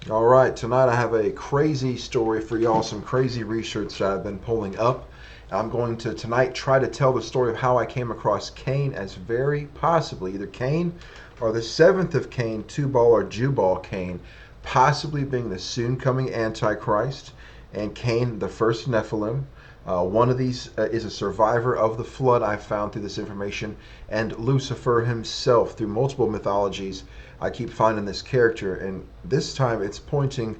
All right, tonight I have a crazy story for y'all, some crazy research that I've been pulling up. I'm going to tonight try to tell the story of how I came across Cain as very possibly either Cain or the seventh of Cain, Tubal or Jubal Cain, possibly being the soon coming Antichrist, and Cain, the first Nephilim. One of these is a survivor of the flood I found through this information, and Lucifer himself through multiple mythologies. I keep finding this character, and this time it's pointing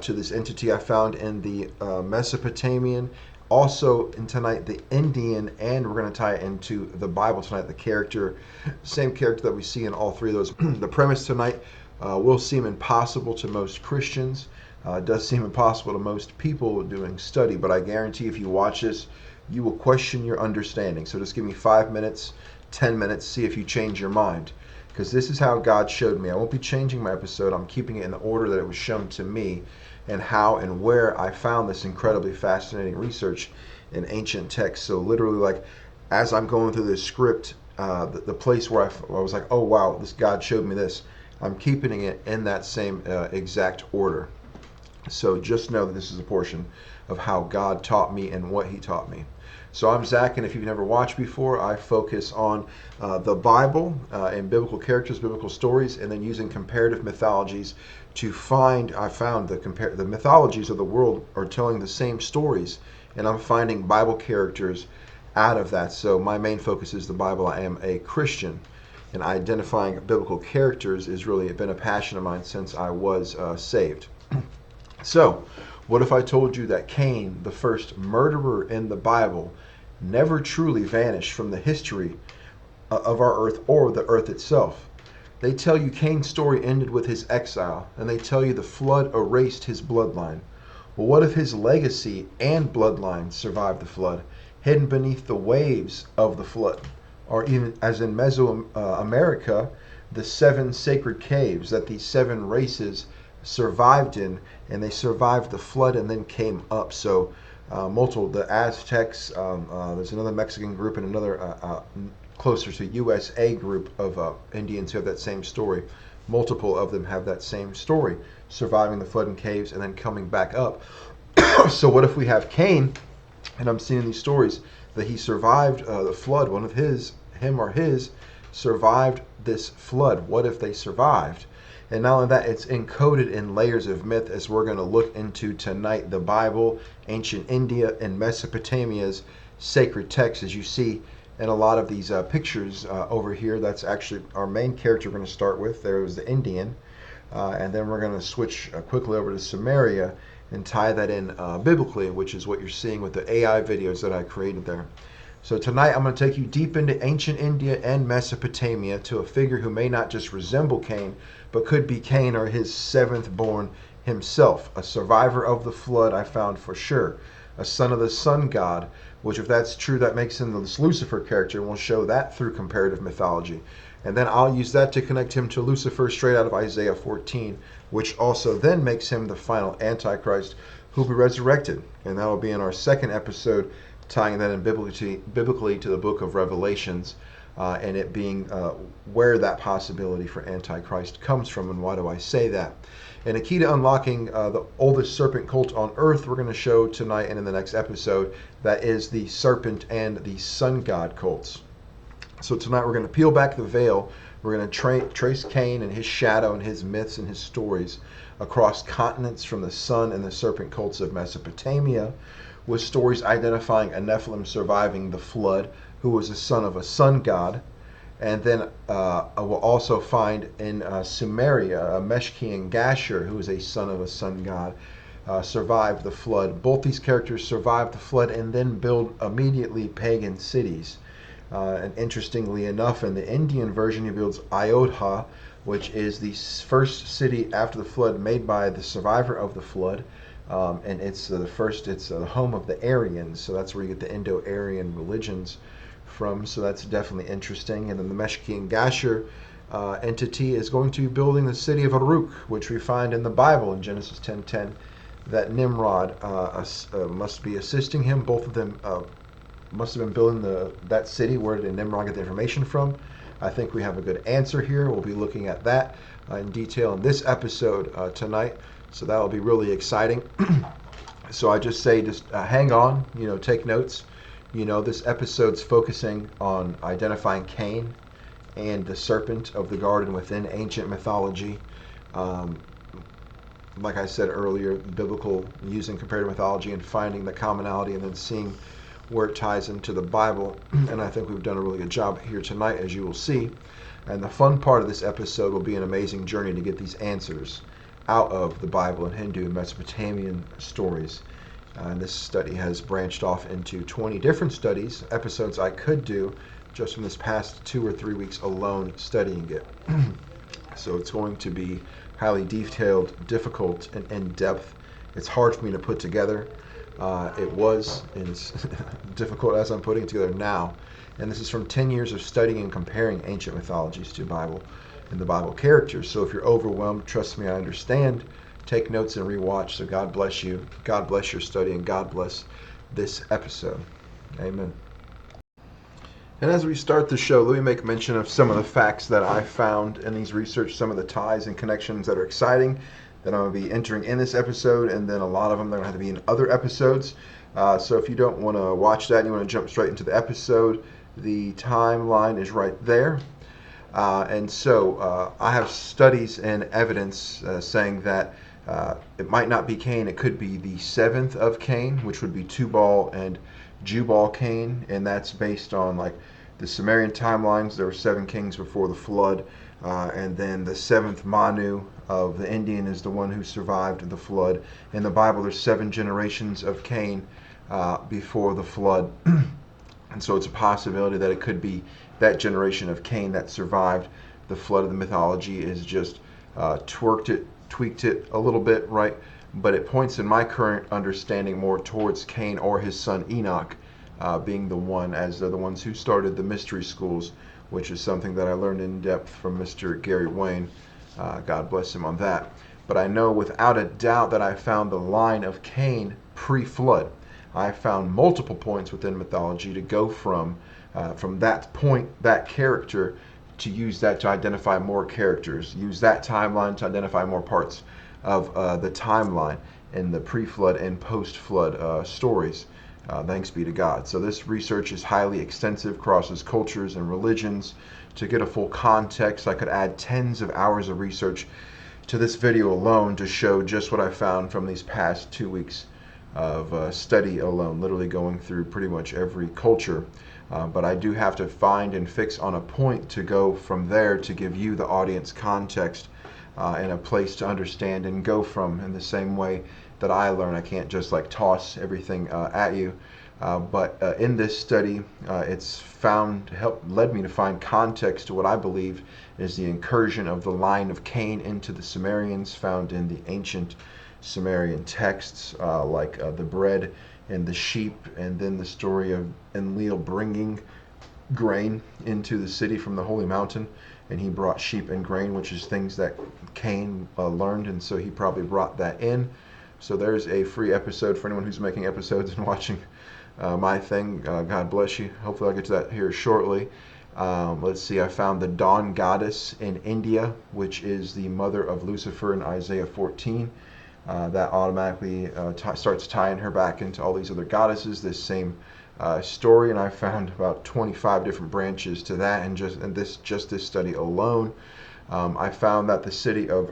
to this entity I found in the Mesopotamian, also in tonight the Indian, and we're going to tie it into the Bible tonight. The character, same character that we see in all three of those. The premise tonight will seem impossible to most Christians. It does seem impossible to most people doing study, but I guarantee if you watch this, you will question your understanding. So just give me 5 minutes, 10 minutes, see if you change your mind. Because this is how God showed me. I won't be changing my episode. I'm keeping it in the order that it was shown to me, and how and where I found this incredibly fascinating research in ancient texts. So literally, like, as I'm going through this script, the place where I was like, oh wow, this God showed me this. I'm keeping it in that same exact order. So just know that this is a portion of how God taught me and what he taught me. So I'm Zach, and if you've never watched before, I focus on the Bible and biblical characters, biblical stories, and then using comparative mythologies to find. I found the mythologies of the world are telling the same stories, and I'm finding Bible characters out of that. So my main focus is the Bible. I am a Christian, and identifying biblical characters has really been a passion of mine since I was saved. So, what if I told you that Cain, the first murderer in the Bible, never truly vanished from the history of our earth or the earth itself? They tell you Cain's story ended with his exile, and they tell you the flood erased his bloodline. Well, what if his legacy and bloodline survived the flood, hidden beneath the waves of the flood? Or even, as in Mesoamerica, the seven sacred caves that these seven races survived in, and they survived the flood and then came up. So multiple, the Aztecs, there's another Mexican group and another closer to USA group of Indians who have that same story. Multiple of them have that same story, surviving the flood in caves and then coming back up. So what if we have Cain, and I'm seeing these stories that he survived the flood, one of him or his survived this flood. What if they survived? And not only that, it's encoded in layers of myth, as we're going to look into tonight. The Bible, ancient India, and Mesopotamia's sacred texts, as you see in a lot of these pictures over here. That's actually our main character we're going to start with. There was the Indian. And then we're going to switch quickly over to Samaria and tie that in biblically, which is what you're seeing with the AI videos that I created there. So tonight I'm going to take you deep into ancient India and Mesopotamia to a figure who may not just resemble Cain, but could be Cain or his seventh born himself, a survivor of the flood, I found for sure, a son of the sun god, which if that's true, that makes him this Lucifer character, and we'll show that through comparative mythology. And then I'll use that to connect him to Lucifer straight out of Isaiah 14, which also then makes him the final Antichrist who will be resurrected. And that will be in our second episode, tying that in biblically to the book of Revelations, and it being where that possibility for Antichrist comes from, and why do I say that? And a key to unlocking the oldest serpent cult on earth, we're going to show tonight and in the next episode, that is the serpent and the sun god cults. So tonight we're going to peel back the veil. We're going to trace Cain and his shadow and his myths and his stories across continents, from the sun and the serpent cults of Mesopotamia, with stories identifying a Nephilim surviving the flood, who was a son of a sun god. And then we'll also find in Sumeria, a Meshki and Gasher, who is a son of a sun god, survived the flood. Both these characters survived the flood and then build immediately pagan cities. And interestingly enough, in the Indian version, he builds Ayodhya, which is the first city after the flood made by the survivor of the flood. And it's the home of the Aryans, so that's where you get the Indo-Aryan religions from. So that's definitely interesting. And then the Meshki and Gasher entity is going to be building the city of Uruk, which we find in the Bible in Genesis 10:10, that Nimrod must be assisting him. Both of them must have been building that city. Where did Nimrod get the information from? I think we have a good answer here. We'll be looking at that. in detail in this episode tonight. So that'll be really exciting. So I just say, just hang on, take notes. This episode's focusing on identifying Cain and the serpent of the garden within ancient mythology. Um, like I said earlier, biblical, using comparative mythology and finding the commonality and then seeing where it ties into the Bible. And I think we've done a really good job here tonight, as you will see. And the fun part of this episode will be an amazing journey to get these answers out of the Bible and Hindu and Mesopotamian stories. And this study has branched off into 20 different episodes I could do just from this past 2 or 3 weeks alone studying it. So it's going to be highly detailed, difficult, and in-depth. It's hard for me to put together. It was, and it's difficult as I'm putting it together now. And this is from 10 years of studying and comparing ancient mythologies to Bible and the Bible characters. So if you're overwhelmed, trust me, I understand. Take notes and rewatch. So God bless you. God bless your study, and God bless this episode. Amen. And as we start the show, let me make mention of some of the facts that I found in these research, some of the ties and connections that are exciting that I'm going to be entering in this episode, and then a lot of them that are going to have to be in other episodes. So if you don't want to watch that and you want to jump straight into the episode, the timeline is right there. And so I have studies and evidence saying that it might not be Cain, it could be the seventh of Cain, which would be Tubal and Jubal Cain, and that's based on like the Sumerian timelines. There were 7 kings before the flood, and then the 7th Manu of the Indian is the one who survived the flood. In the Bible, there's 7 generations of Cain before the flood, and so it's a possibility that it could be that generation of Cain that survived the flood. Of the mythology is just tweaked it a little bit, right? But it points in my current understanding more towards Cain or his son Enoch being the one, as they're the ones who started the mystery schools, which is something that I learned in depth from Mr. Gary Wayne. God bless him on that. But I know without a doubt that I found the line of Cain pre-flood. I found multiple points within mythology to go from that point, that character, to use that to identify more characters, use that timeline to identify more parts of the timeline in the pre-flood and post-flood stories. Thanks be to God. So this research is highly extensive, crosses cultures and religions. To get a full context, I could add tens of hours of research to this video alone to show just what I found from these past 2 weeks of study alone, literally going through pretty much every culture. But I do have to find and fix on a point to go from there to give you, the audience, context and a place to understand and go from in the same way that I learn. I can't just like toss everything at you. But in this study, it's led me to find context to what I believe is the incursion of the line of Cain into the Sumerians found in the ancient Sumerian texts, like the bread and the sheep, and then the story of Enlil bringing grain into the city from the holy mountain, and he brought sheep and grain, which is things that Cain learned, and so he probably brought that in. So there's a free episode for anyone who's making episodes and watching my thing. God bless you. Hopefully I'll get to that here shortly. Let's see, I found the dawn goddess in India, which is the mother of Lucifer in Isaiah 14. That automatically starts tying her back into all these other goddesses, this same story, and I found about 25 different branches to that, and just this study alone. I found that the city of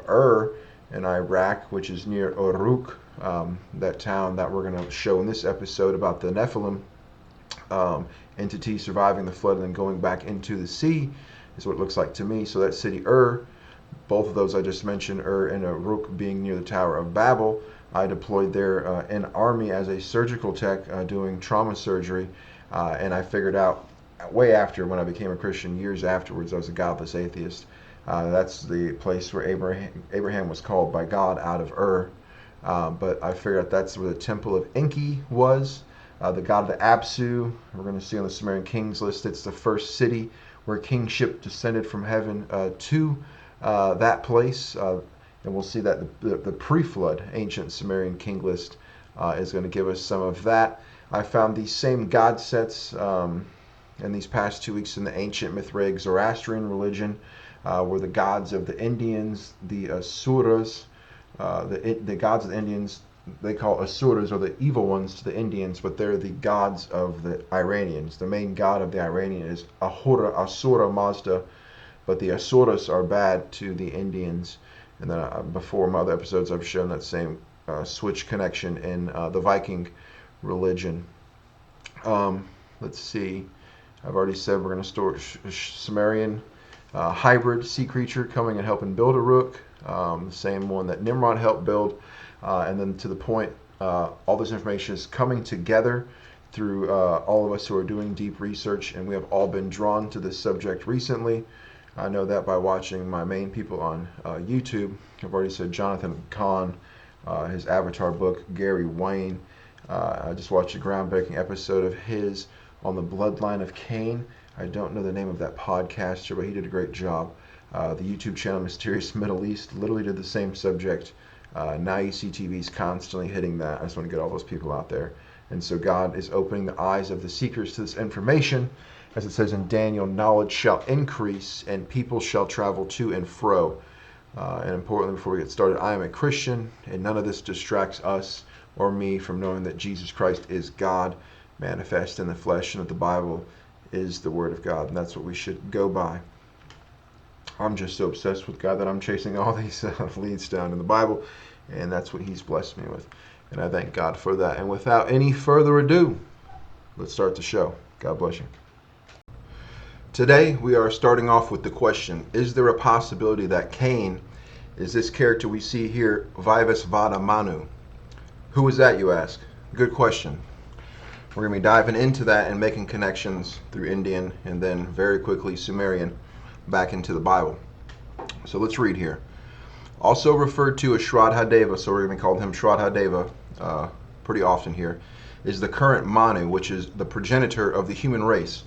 in Iraq, which is near Uruk, that town that we're going to show in this episode about the Nephilim entity surviving the flood and then going back into the sea, is what it looks like to me. So that city both of those I just mentioned, and Uruk being near the Tower of Babel, I deployed there in Army as a surgical tech doing trauma surgery, and I figured out way after, when I became a Christian, years afterwards, I was a godless atheist. That's the place where Abraham was called by God out of but I figured out that's where the temple of Enki was, the god of the Apsu. We're going to see on the Sumerian Kings list, it's the first city where kingship descended from heaven to that place. And we'll see that the pre-flood ancient Sumerian king list is going to give us some of that. I found these same god sets in these past 2 weeks in the ancient Mithraic Zoroastrian religion, were the gods of the Indians, the Asuras. The gods of the Indians, they call Asuras, or the evil ones to the Indians, but they're the gods of the Iranians. The main god of the Iranian is Ahura, Asura Mazda, but the Asuras are bad to the Indians. And then before my other episodes, I've shown that same switch connection in the Viking religion. Let's see. I've already said we're going to store Sumerian hybrid sea creature coming and helping build a rook. The same one that Nimrod helped build. And then to the point, all this information is coming together through all of us who are doing deep research, and we have all been drawn to this subject recently. I know that by watching my main people on YouTube. I've already said Jonathan Kahn, his Avatar book, Gary Wayne. I just watched a groundbreaking episode of his on the bloodline of Cain. I don't know the name of that podcaster, but he did a great job. The YouTube channel Mysterious Middle East literally did the same subject. Now you see TV's constantly hitting that. I just want to get all those people out there. And so God is opening the eyes of the seekers to this information. As it says in Daniel, knowledge shall increase and people shall travel to and fro. And importantly, before we get started, I am a Christian, and none of this distracts us or me from knowing that Jesus Christ is God, manifest in the flesh, and that the Bible is the Word of God, and that's what we should go by. I'm just so obsessed with God that I'm chasing all these leads down in the Bible, and that's what He's blessed me with. And I thank God for that. And without any further ado, let's start the show. God bless you. Today, we are starting off with the question, is there a possibility that Cain is this character we see here, Vaivasvata Manu? Who is that, you ask? Good question. We're going to be diving into that and making connections through Indian and then very quickly Sumerian back into the Bible. So let's read here. Also referred to as Shraddha-deva, so we're going to call him Shraddha-deva pretty often here, is the current Manu, which is the progenitor of the human race,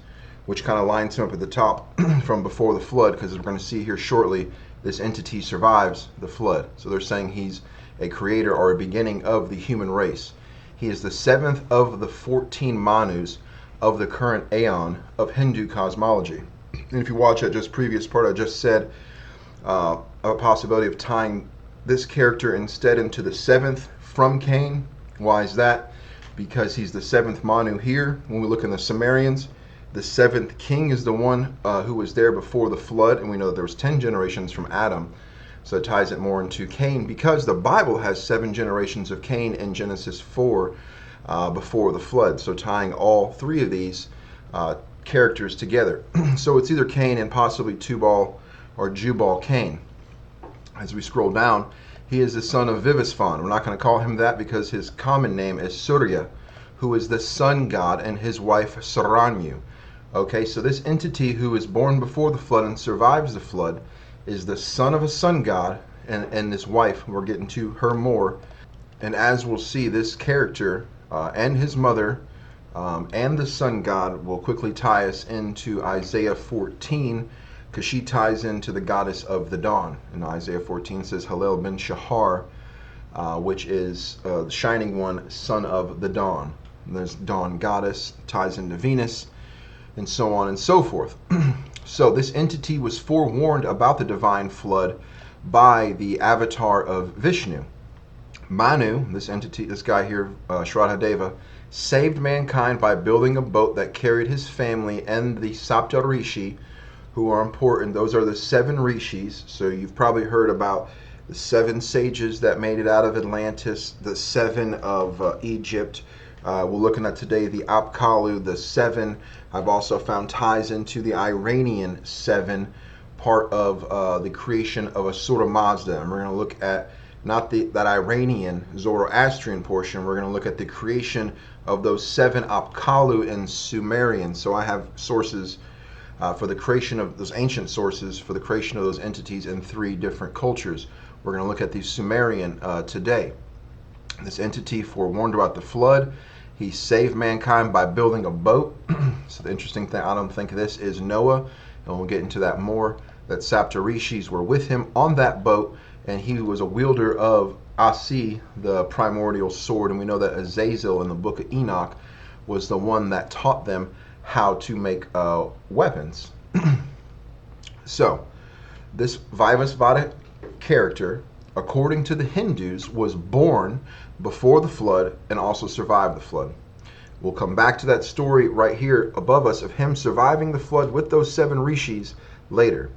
which kind of lines him up at the top from before the flood, because as we're going to see here shortly, this entity survives the flood. So they're saying he's a creator or a beginning of the human race. He is the 7th of the 14 Manus of the current Aeon of Hindu cosmology. And if you watch that just previous part, I just said a possibility of tying this character instead into the 7th from Cain. Why is that? Because he's the 7th Manu here. When we look in the Sumerians, the 7th king is the one who was there before the flood, and we know that there was 10 generations from Adam. So it ties it more into Cain, because the Bible has 7 generations of Cain in Genesis 4 before the flood. So tying all 3 of these characters together. So it's either Cain and possibly Tubal or Jubal Cain. As we scroll down, he is the son of Vaivasvata. We're not going to call him that because his common name is Surya, who is the sun god, and his wife Saranyu. Okay, so this entity who is born before the flood and survives the flood is the son of a sun god, and his wife. We're getting to her more. And as we'll see, this character and his mother and the sun god will quickly tie us into Isaiah 14, because she ties into the goddess of the dawn. And Isaiah 14 says Hallel ben Shahar, which is the shining one, son of the dawn. And there's dawn goddess, ties into Venus, and so on and so forth. So this entity was forewarned about the divine flood by the avatar of Vishnu. Manu, this entity, this guy here, Shraddha-deva, saved mankind by building a boat that carried his family and the Sapta Rishi, who are important. Those are the 7 rishis. So you've probably heard about the 7 sages that made it out of Atlantis, the 7 of Egypt. We're looking at today the Apkallu, the 7. I've also found ties into the Iranian 7, part of the creation of Asura Mazda. And we're going to look at not that Iranian Zoroastrian portion. We're going to look at the creation of those 7 Apkallu in Sumerian. So I have sources for the creation of those ancient sources for the creation of those entities in 3 different cultures. We're going to look at the Sumerian today. This entity forewarned about the flood. He saved mankind by building a boat. So the interesting thing, I don't think this is Noah, and we'll get into that more, that Saptarishis were with him on that boat, and he was a wielder of Asi, the primordial sword, and we know that Azazel in the book of Enoch was the one that taught them how to make weapons. So This Vaivasvata character, according to the Hindus, was born before the flood and also survived the flood. We'll come back to that story right here above us of him surviving the flood with those 7 rishis later.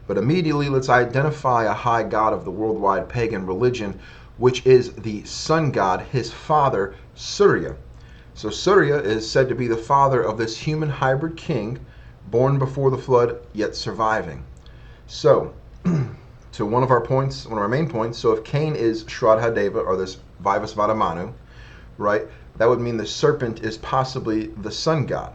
But immediately, let's identify a high god of the worldwide pagan religion, which is the sun god, his father, Surya. So Surya is said to be the father of this human hybrid king, born before the flood, yet surviving. So, to one of our main points, so if Cain is Shraddha or this Vaivasvata Manu, right, that would mean the serpent is possibly the sun god.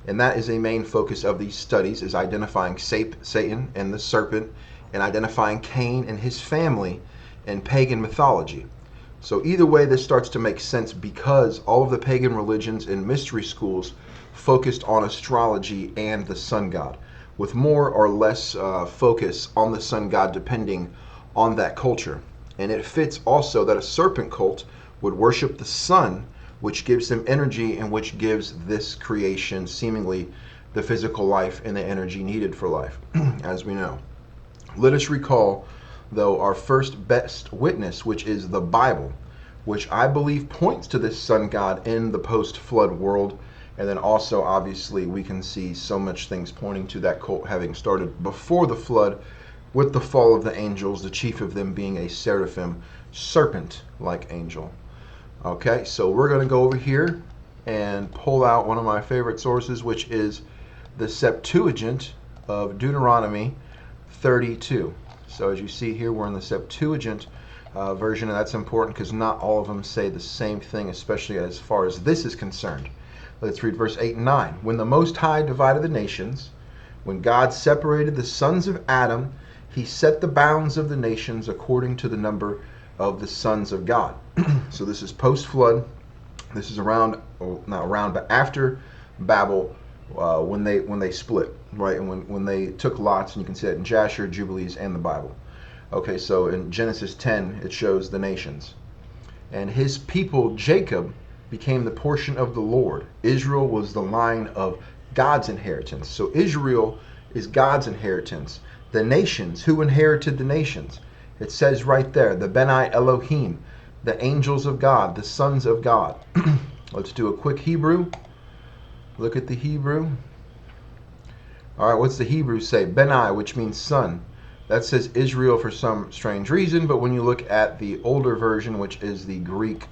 And that is a main focus of these studies, is identifying Satan and the serpent, and identifying Cain and his family in pagan mythology. So either way, this starts to make sense because all of the pagan religions and mystery schools focused on astrology and the sun god, with more or less focus on the sun god depending on that culture. And it fits also that a serpent cult would worship the sun, which gives them energy and which gives this creation seemingly the physical life and the energy needed for life, as we know. Let us recall, though, our first best witness, which is the Bible, which I believe points to this sun god in the post-flood world. And then also, obviously, we can see so much things pointing to that cult having started before the flood with the fall of the angels, the chief of them being a seraphim, serpent-like angel. Okay, so we're going to go over here and pull out one of my favorite sources, which is the Septuagint of Deuteronomy 32. So as you see here, we're in the Septuagint version, and that's important because not all of them say the same thing, especially as far as this is concerned. Let's read verse 8 and 9. When the Most High divided the nations, when God separated the sons of Adam, he set the bounds of the nations according to the number of the sons of God. So this is post-flood. This is around, well, not around, but after Babel, when they split, right? And when they took lots, and you can see that in Jasher, Jubilees, and the Bible. Okay, so in Genesis 10, it shows the nations. And his people, Jacob, became the portion of the Lord. Israel was the line of God's inheritance. So Israel is God's inheritance. The nations, who inherited the nations? It says right there, the Benai Elohim, the angels of God, the sons of God. Let's do a quick Hebrew. Look at the Hebrew. All right, what's the Hebrew say? Benai, which means son. That says Israel for some strange reason, but when you look at the older version, which is the Greek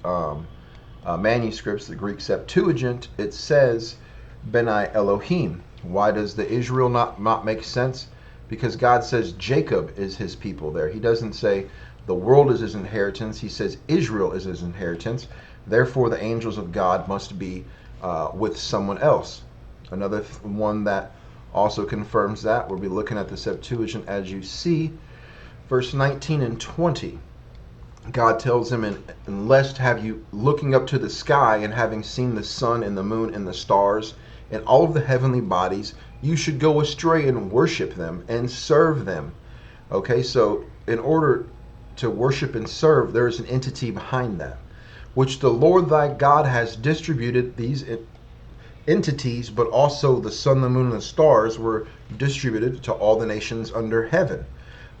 manuscripts, the Greek Septuagint, it says Benai Elohim. Why does the Israel not make sense? Because God says Jacob is his people there. He doesn't say the world is his inheritance. He says Israel is his inheritance. Therefore, the angels of God must be with someone else. Another one that also confirms that, we'll be looking at the Septuagint as you see. Verse 19 and 20. God tells him, and lest have you looking up to the sky and having seen the sun and the moon and the stars and all of the heavenly bodies, you should go astray and worship them and serve them. Okay, so in order to worship and serve, there is an entity behind that, which the Lord thy God has distributed these entities, but also the sun, the moon, and the stars were distributed to all the nations under heaven.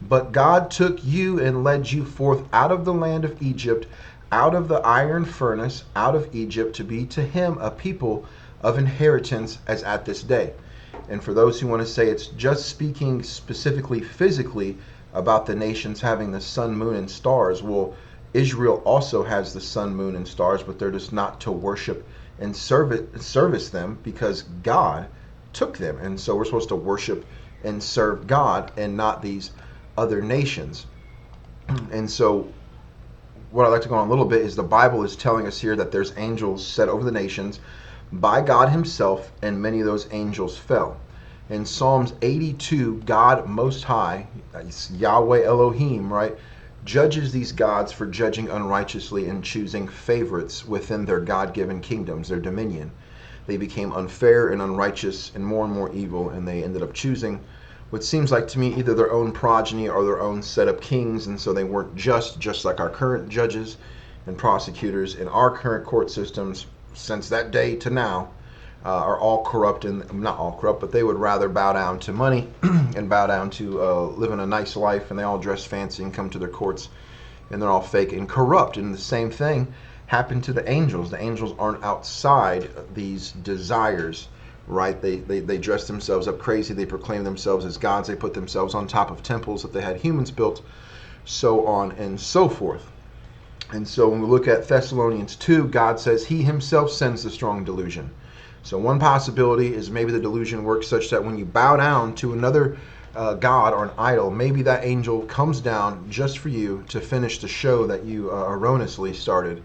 But God took you and led you forth out of the land of Egypt, out of the iron furnace, out of Egypt, to be to him a people of inheritance as at this day. And for those who want to say it's just speaking specifically physically about the nations having the sun, moon, and stars, well, Israel also has the sun, moon, and stars, but they're just not to worship and service them because God took them. And so we're supposed to worship and serve God and not these other nations. And so what I'd like to go on a little bit is the Bible is telling us here that there's angels set over the nations by God himself, and many of those angels fell. In Psalms 82, God Most High, Yahweh Elohim, right, judges these gods for judging unrighteously and choosing favorites within their God-given kingdoms, their dominion. They became unfair and unrighteous and more evil, and they ended up choosing what seems like to me either their own progeny or their own set up kings, and so they weren't just like our current judges and prosecutors in our current court systems since that day to now, are all corrupt, and not all corrupt, but they would rather bow down to money and bow down to living a nice life, and they all dress fancy and come to their courts, and they're all fake and corrupt. And the same thing happened to the angels. The angels aren't outside these desires, right? They dress themselves up crazy. They proclaim themselves as gods. They put themselves on top of temples that they had humans built, so on and so forth. And so when we look at Thessalonians 2, God says he himself sends the strong delusion. So one possibility is maybe the delusion works such that when you bow down to another god or an idol, maybe that angel comes down just for you to finish the show that you erroneously started.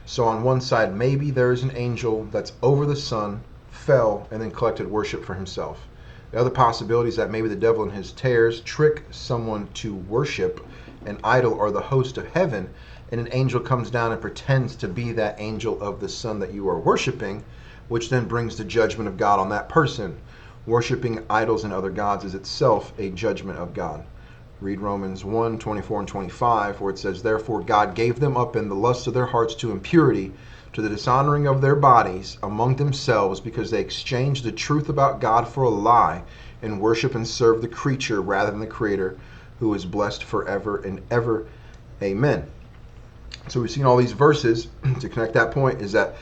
So on one side, maybe there is an angel that's over the sun, fell, and then collected worship for himself. The other possibility is that maybe the devil in his tares trick someone to worship an idol or the host of heaven, and an angel comes down and pretends to be that angel of the sun that you are worshiping, which then brings the judgment of God on that person. Worshipping idols and other gods is itself a judgment of God. Read Romans 1, 24 and 25, where it says, "Therefore God gave them up in the lust of their hearts to impurity, to the dishonoring of their bodies among themselves, because they exchanged the truth about God for a lie, and worship and serve the creature rather than the Creator, who is blessed forever and ever. Amen." So we've seen all these verses to connect that point is that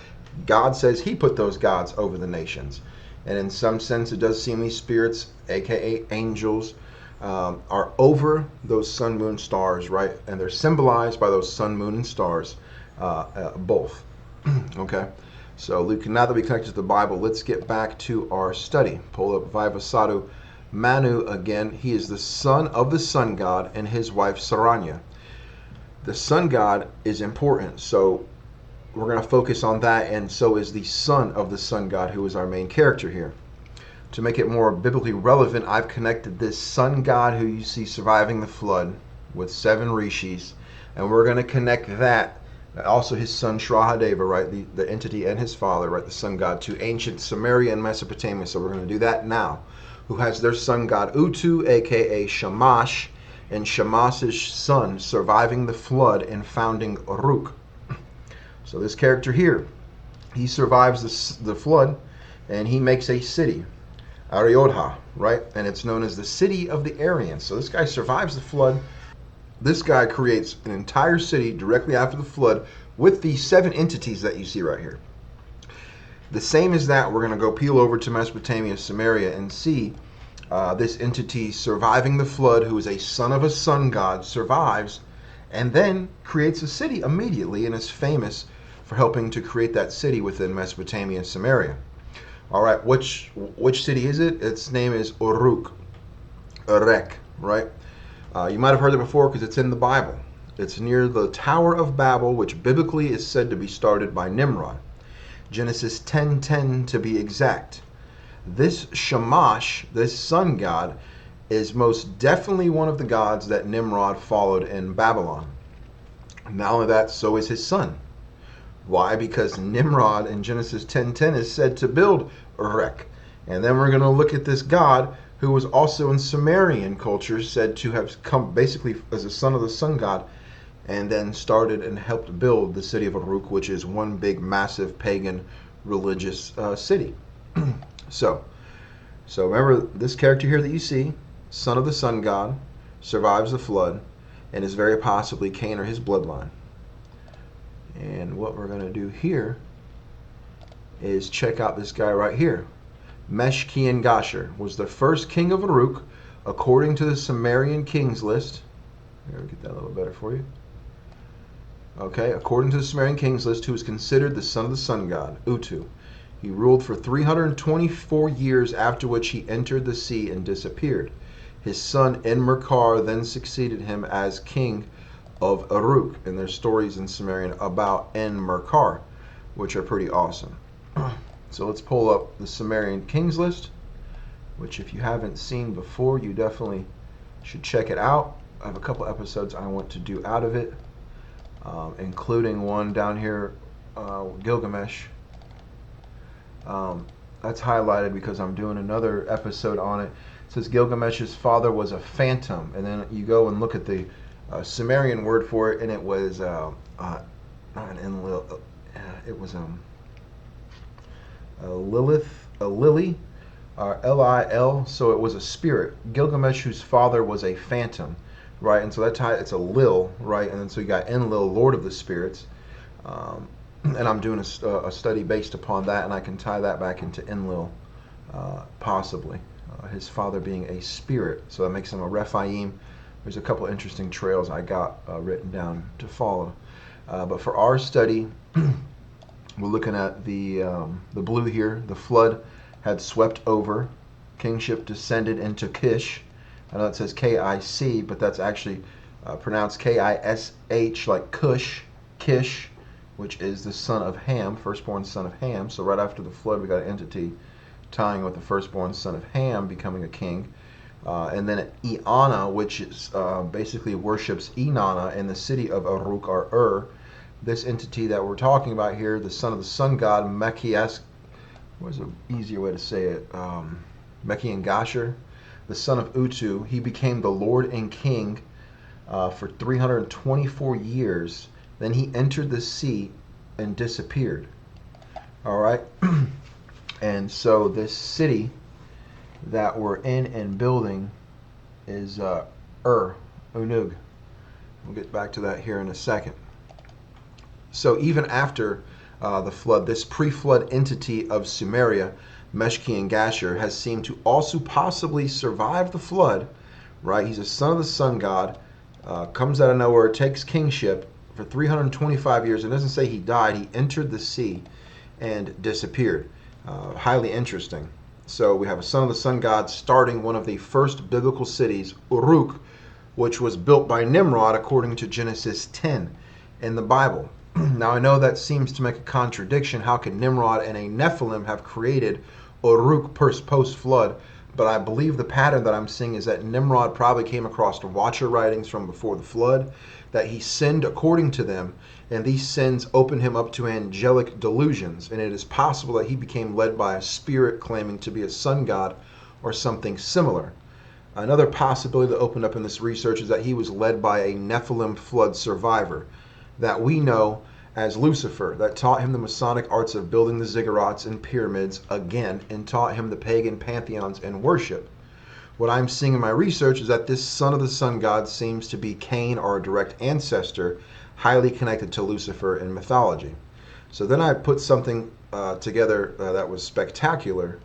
God says he put those gods over the nations. And in some sense, it does seem these spirits, aka angels, are over those sun, moon, stars, right? And they're symbolized by those sun, moon, and stars, both. Okay? So Luke, now that we connected to the Bible, let's get back to our study. Pull up Vaivasvata Manu again. He is the son of the sun god and his wife Saranya. The sun god is important, so we're going to focus on that, and so is the son of the sun god, who is our main character here. To make it more biblically relevant, I've connected this sun god who you see surviving the flood with 7 rishis, and we're going to connect that, also his son Shrahadeva, right, the entity, and his father, right, the sun god, to ancient Samaria and Mesopotamia. So we're going to do that now. Who has their sun god Utu, aka Shamash, and Shamash's son surviving the flood and founding Uruk. So this character here, he survives the flood, and he makes a city, Aryodha, right? And it's known as the city of the Aryans. So this guy survives the flood. This guy creates an entire city directly after the flood with these 7 entities that you see right here. The same as that, we're going to go peel over to Mesopotamia, Samaria, and see this entity surviving the flood, who is a son of a sun god, survives, and then creates a city immediately, and is famous for helping to create that city within Mesopotamia and Samaria. All right, which city is it? Its name is Uruk, right? You might have heard it before because it's in the Bible. It's near the Tower of Babel, which biblically is said to be started by Nimrod. Genesis 10:10 to be exact. This Shamash, this sun god, is most definitely one of the gods that Nimrod followed in Babylon. Not only that, so is his son. Why? Because Nimrod in Genesis 10:10 is said to build Uruk. And then we're going to look at this god who was also in Sumerian culture, said to have come basically as a son of the sun god, and then started and helped build the city of Uruk, which is one big, massive pagan religious city. So remember this character here that you see, son of the sun god, survives the flood, and is very possibly Cain or his bloodline. And what we're going to do here is check out this guy right here. Meshkian-Gasher was the first king of Uruk, according to the Sumerian kings list. Here, I'll get that a little better for you. Okay, according to the Sumerian kings list, who was considered the son of the sun god, Utu. He ruled for 324 years, after which he entered the sea and disappeared. His son Enmerkar then succeeded him as king of Uruk, and there's stories in Sumerian about Enmerkar, which are pretty awesome. So let's pull up the Sumerian kings list, which if you haven't seen before, you definitely should check it out. I have a couple episodes I want to do out of it, including one down here, Gilgamesh. That's highlighted because I'm doing another episode on it. It says Gilgamesh's father was a phantom, and then you go and look at the Sumerian word for it, and it was not an Enlil. It was Lilith, Lily, Lil. So it was a spirit. Gilgamesh, whose father was a phantom, right? And so it's a Lil, right? And then so you got Enlil, Lord of the Spirits. And I'm doing a study based upon that, and I can tie that back into Enlil, possibly. His father being a spirit, so that makes him a Rephaim. There's a couple interesting trails I got written down to follow. But for our study, we're looking at the blue here. The flood had swept over. Kingship descended into Kish. I know it says K-I-C, but that's actually pronounced K-I-S-H, like Cush, Kish, which is the son of Ham, firstborn son of Ham. So right after the flood, we got an entity tying with the firstborn son of Ham becoming a king. And then Eanna, which is basically worships Inanna in the city of Uruk or Ur. This entity that we're talking about here, the son of the sun god, Mekias, what's an easier way to say it? Mekian Gasher, the son of Utu. He became the Lord and King for 324 years. Then he entered the sea and disappeared. All right. And so this city that we're in and building is Unug. We'll get back to that here in a second. So even after the flood, this pre-flood entity of Sumeria, Meshki and Gasher, has seemed to also possibly survive the flood, right? He's a son of the sun god, comes out of nowhere, takes kingship for 325 years. It doesn't say he died. He entered the sea and disappeared. Highly interesting. So we have a son of the sun god starting one of the first biblical cities, Uruk, which was built by Nimrod according to Genesis 10 in the Bible. Now I know that seems to make a contradiction. How can Nimrod and a Nephilim have created Uruk post-flood? But I believe the pattern that I'm seeing is that Nimrod probably came across the Watcher writings from before the flood, that he sinned according to them, and these sins opened him up to angelic delusions, and it is possible that he became led by a spirit claiming to be a sun god or something similar. Another possibility that opened up in this research is that he was led by a Nephilim flood survivor that we know as Lucifer, that taught him the Masonic arts of building the ziggurats and pyramids again, and taught him the pagan pantheons and worship. What I'm seeing in my research is that this son of the sun god seems to be Cain, or a direct ancestor, highly connected to Lucifer in mythology. So then I put something together that was spectacular.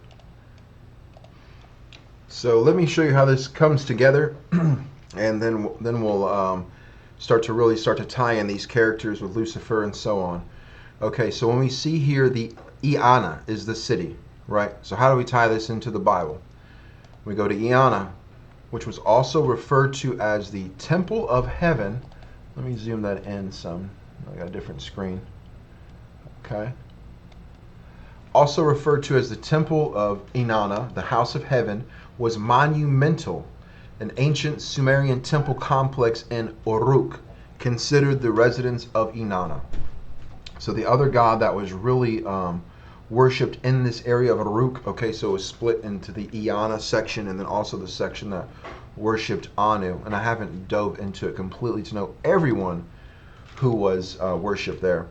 So let me show you how this comes together, and then we'll start to tie in these characters with Lucifer and so on. Okay, so when we see here, the Eanna is the city, right? So how do we tie this into the Bible? We go to Eanna, which was also referred to as the Temple of Heaven. Let me zoom that in some. I got a different screen. Okay. Also referred to as the Temple of Inanna, the House of Heaven, was monumental. An ancient Sumerian temple complex in Uruk, considered the residence of Inanna. So the other god that was really worshipped in this area of Uruk, okay, so it was split into the Eanna section and then also the section that worshipped Anu. And I haven't dove into it completely to know everyone who was worshipped there.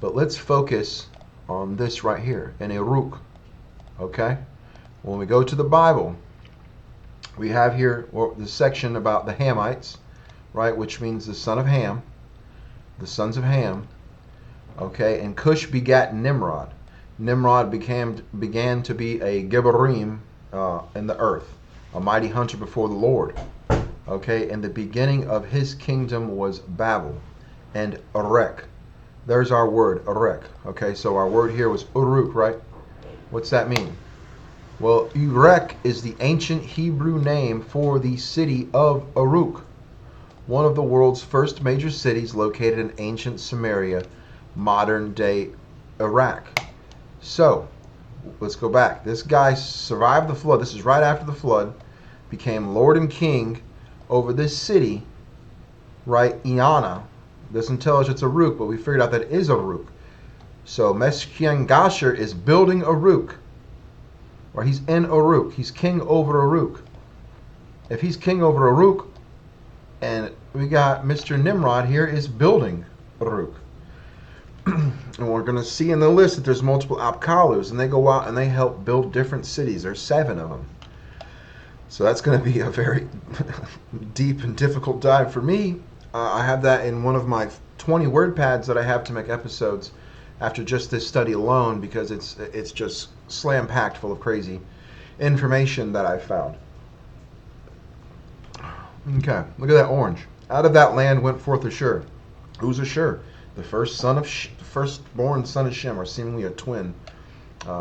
But let's focus on this right here in Uruk, okay? When we go to the Bible, we have here the section about the Hamites, right, which means the son of Ham, the sons of Ham, okay, and Cush begat Nimrod. Nimrod began to be a Gibborim in the earth, a mighty hunter before the Lord, okay, and the beginning of his kingdom was Babel and Erech. There's our word, Erech, okay, so our word here was Uruk, right? What's that mean? Well, Erech is the ancient Hebrew name for the city of Uruk, one of the world's first major cities located in ancient Sumeria, modern-day Iraq. So, let's go back. This guy survived the flood. This is right after the flood. Became Lord and King over this city, right? Eanna. Doesn't tell us it's Uruk, but we figured out that it is Uruk. So, Meshkian Gasher is building Uruk. Or he's in Uruk. He's king over Uruk. If he's king over Uruk, and we got Mr. Nimrod here is building Uruk. And we're going to see in the list that there's multiple Apkalus, and they go out and they help build different cities. There's 7 of them. So that's going to be a very deep and difficult dive for me. I have that in one of my 20 word pads that I have to make episodes after just this study alone, because it's just slam packed full of crazy information that I found. Okay, look at that orange. Out of that land went forth Ashur. Who's Ashur? The firstborn son of Shem, or seemingly a twin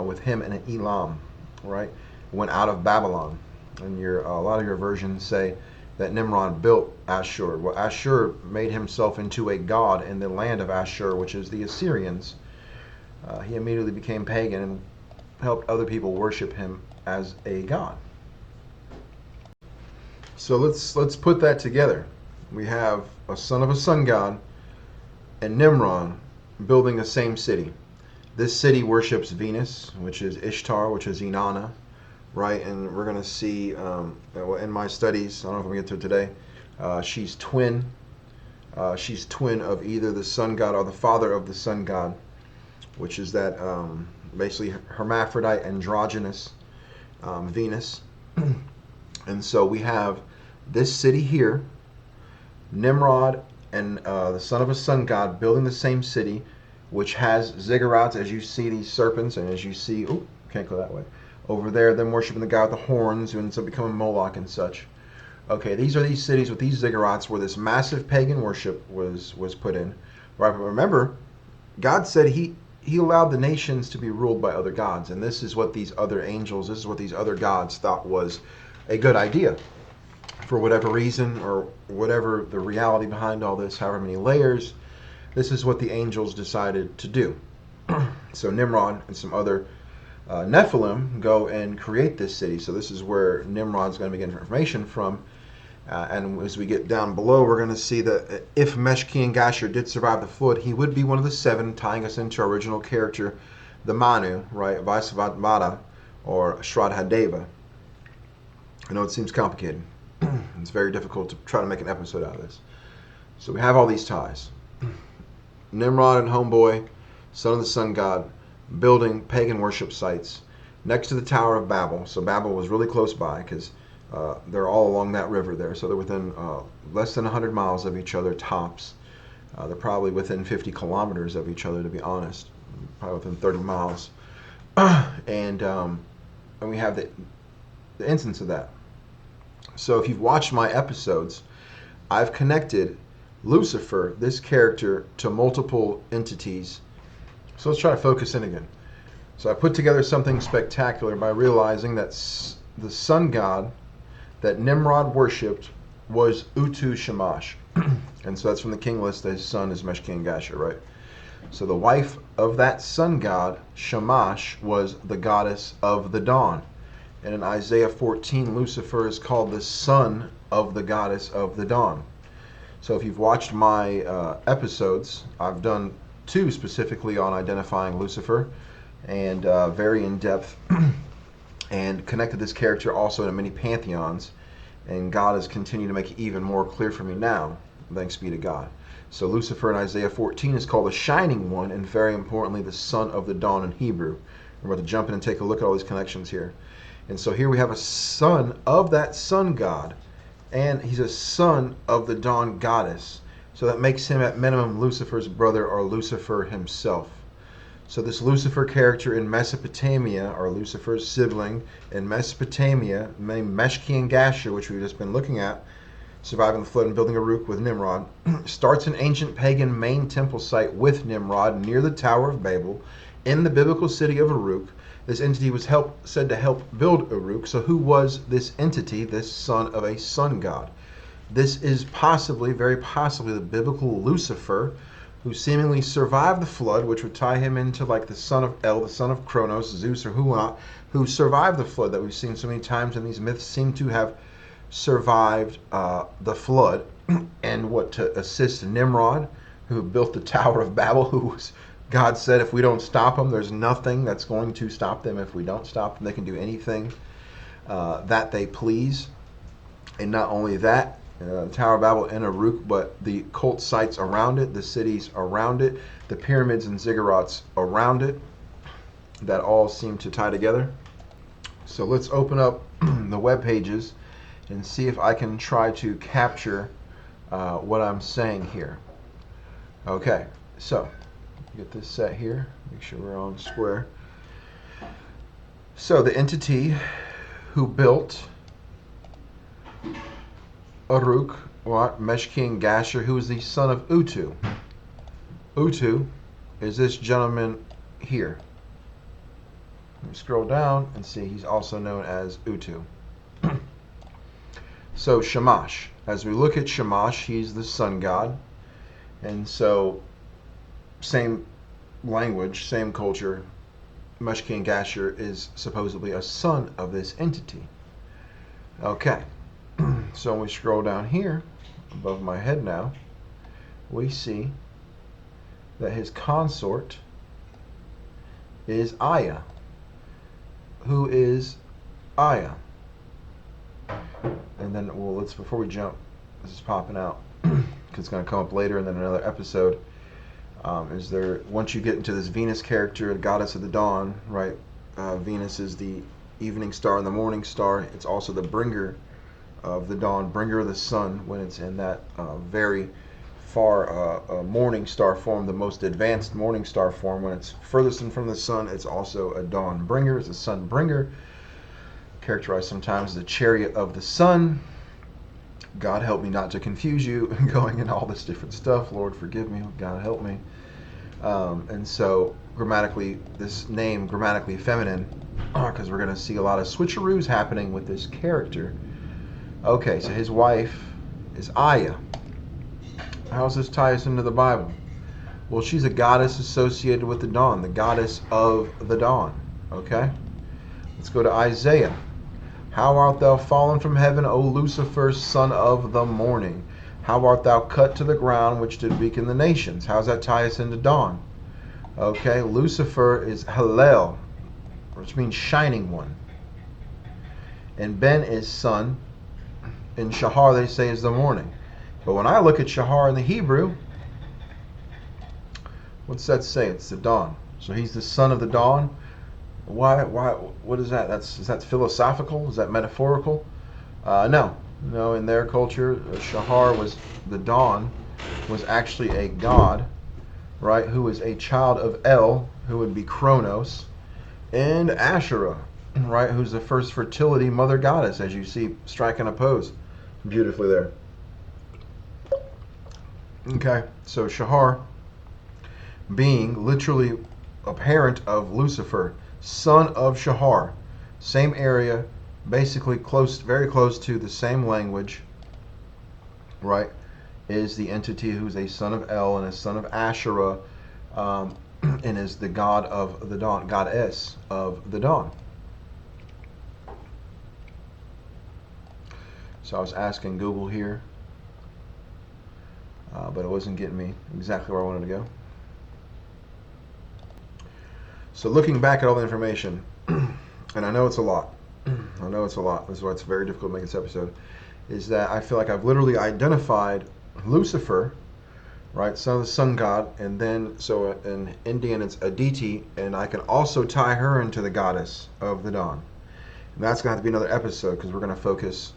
with him and an Elam, right? Went out of Babylon. And a lot of your versions say that Nimrod built Ashur. Well, Ashur made himself into a god in the land of Ashur, which is the Assyrians. He immediately became pagan and helped other people worship him as a god. So let's put that together. We have a son of a sun god and Nimrod building the same city. This city worships Venus, which is Ishtar, which is Inanna, right? And we're going to see in my studies, I don't know if I'm going to get to it today, she's twin. She's twin of either the sun god or the father of the sun god, which is that basically hermaphrodite, androgynous Venus. And so we have this city here, Nimrod and the son of a sun god building the same city, which has ziggurats, as you see these serpents, and as you see, can't go that way, over there, them worshiping the guy with the horns, who ends up becoming Moloch and such. Okay, these are these cities with these ziggurats where this massive pagan worship was put in. Right, but remember, God said he allowed the nations to be ruled by other gods, and this is what these other angels, this is what these other gods thought was a good idea. For whatever reason, or whatever the reality behind all this, however many layers, this is what the angels decided to do. So Nimrod and some other Nephilim go and create this city. So this is where Nimrod's going to be getting information from. And as we get down below, we're going to see that if Meshki Gashur did survive the flood, he would be one of the 7, tying us into our original character, the Manu, right? Vaivasvata or Shraddha. I know it seems complicated. It's very difficult to try to make an episode out of this. So we have all these ties. Nimrod and homeboy, son of the sun god, building pagan worship sites next to the Tower of Babel. So Babel was really close by, because they're all along that river there. So they're within less than 100 miles of each other tops. They're probably within 50 kilometers of each other, to be honest. Probably within 30 miles. And we have the instance of that. So if you've watched my episodes, I've connected Lucifer, this character, to multiple entities. So let's try to focus in again. So I put together something spectacular by realizing that the sun god that Nimrod worshipped was Utu Shamash. And so that's from the king list. His son is Meshki Gashur, right? So the wife of that sun god, Shamash, was the goddess of the dawn. And in Isaiah 14, Lucifer is called the son of the goddess of the dawn. So if you've watched my episodes, I've done 2 specifically on identifying Lucifer, and very in-depth, and connected this character also in many pantheons, and God has continued to make it even more clear for me now, thanks be to God. So Lucifer in Isaiah 14 is called the shining one, and very importantly, the son of the dawn in Hebrew. We're about to jump in and take a look at all these connections here. And so here we have a son of that sun god, and he's a son of the dawn goddess. So that makes him at minimum Lucifer's brother, or Lucifer himself. So this Lucifer character in Mesopotamia, or Lucifer's sibling in Mesopotamia, named Meshki Gashur, which we've just been looking at, surviving the flood and building Uruk with Nimrod, starts an ancient pagan main temple site with Nimrod near the Tower of Babel in the biblical city of Uruk. This entity was said to help build Uruk. So who was this entity, this son of a sun god? This is possibly, very possibly, the biblical Lucifer, who seemingly survived the flood, which would tie him into like the son of El, the son of Kronos, Zeus, or who survived the flood that we've seen so many times in these myths, seem to have survived the flood, and to assist Nimrod, who built the Tower of Babel, who was, God said, if we don't stop them, there's nothing that's going to stop them. If we don't stop them, they can do anything that they please. And not only that, the Tower of Babel in Uruk, but the cult sites around it, the cities around it, the pyramids and ziggurats around it, that all seem to tie together. So let's open up the web pages and see if I can try to capture what I'm saying here. Okay, so get this set here, make sure we're on square. So the entity who built Uruk, Meshkin Gasher, who is the son of Utu. Utu is this gentleman here. Let me scroll down and see he's also known as Utu. So Shamash, as we look at Shamash, he's the sun god. And so same language, same culture, Meshkin Gasher is supposedly a son of this entity. Okay, so when we scroll down here, above my head now, we see that his consort is Aya. Who is Aya? And then, well, let's, before we jump, this is popping out, because it's going to come up later and then another episode. Is there, once you get into this Venus character, the goddess of the dawn, right? Venus is the evening star and the morning star. It's also the bringer of the dawn, bringer of the sun, when it's in that very far morning star form, the most advanced morning star form. When it's furthest in from the sun, it's also a dawn bringer. It's a sun bringer, characterized sometimes as the chariot of the sun. God help me not to confuse you going into all this different stuff. Lord forgive me. God help me. And so grammatically, this name grammatically feminine, because we're going to see a lot of switcheroos happening with this character. Okay, so his wife is Aya. How does this tie us into the Bible? Well, she's a goddess associated with the dawn, the goddess of the dawn. Okay? Let's go to Isaiah. How art thou fallen from heaven, O Lucifer, son of the morning? How art thou cut to the ground, which did weaken the nations? How does that tie us into dawn? Okay, Lucifer is Hallel, which means shining one. And Ben is sun. In Shahar, they say, is the morning. But when I look at Shahar in the Hebrew, what's that say? It's the dawn. So he's the son of the dawn. Why? What is that? Is that philosophical? Is that metaphorical? No. In their culture, Shahar was the dawn, was actually a god, right? Who is a child of El, who would be Kronos, and Asherah, right? Who's the first fertility mother goddess, as you see striking a pose beautifully there. Okay, so Shahar being literally a parent of Lucifer, son of Shahar, same area, basically close, very close to the same language, right? Is the entity who's a son of El and a son of Asherah, and is the god of the dawn, goddess of the dawn. So I was asking Google here, but it wasn't getting me exactly where I wanted to go. So looking back at all the information, and I know it's a lot. I know it's a lot. This is why it's very difficult to make this episode. Is that I feel like I've literally identified Lucifer, right, son of the sun god, and then so in Indian it's Aditi, and I can also tie her into the goddess of the dawn. And that's going to have to be another episode because we're going to focus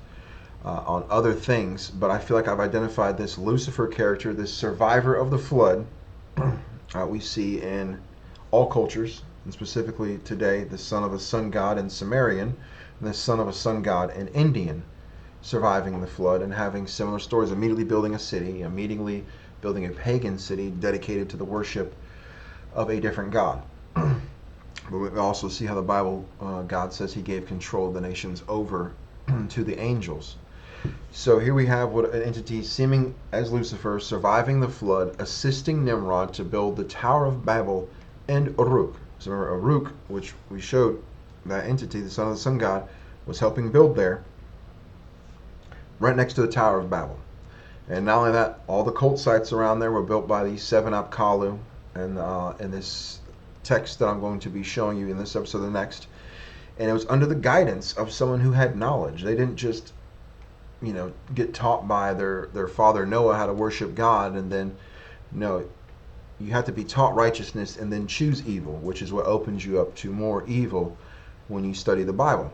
on other things. But I feel like I've identified this Lucifer character, this survivor of the flood. We see in all cultures, and specifically today, the son of a sun god in Sumerian, and the son of a sun god in Indian, surviving the flood and having similar stories, immediately building a city, immediately building a pagan city dedicated to the worship of a different god. But we also see how the Bible, God says he gave control of the nations over to the angels. So here we have what an entity seeming as Lucifer, surviving the flood, assisting Nimrod to build the Tower of Babel and Uruk. So remember, Uruk, which we showed, that entity, the son of the sun god, was helping build there, right next to the Tower of Babel. And not only that, all the cult sites around there were built by these seven Apkallu, and in this text that I'm going to be showing you in this episode, the next. And it was under the guidance of someone who had knowledge. They didn't just, get taught by their father Noah how to worship God, and then you have to be taught righteousness and then choose evil, which is what opens you up to more evil when you study the Bible.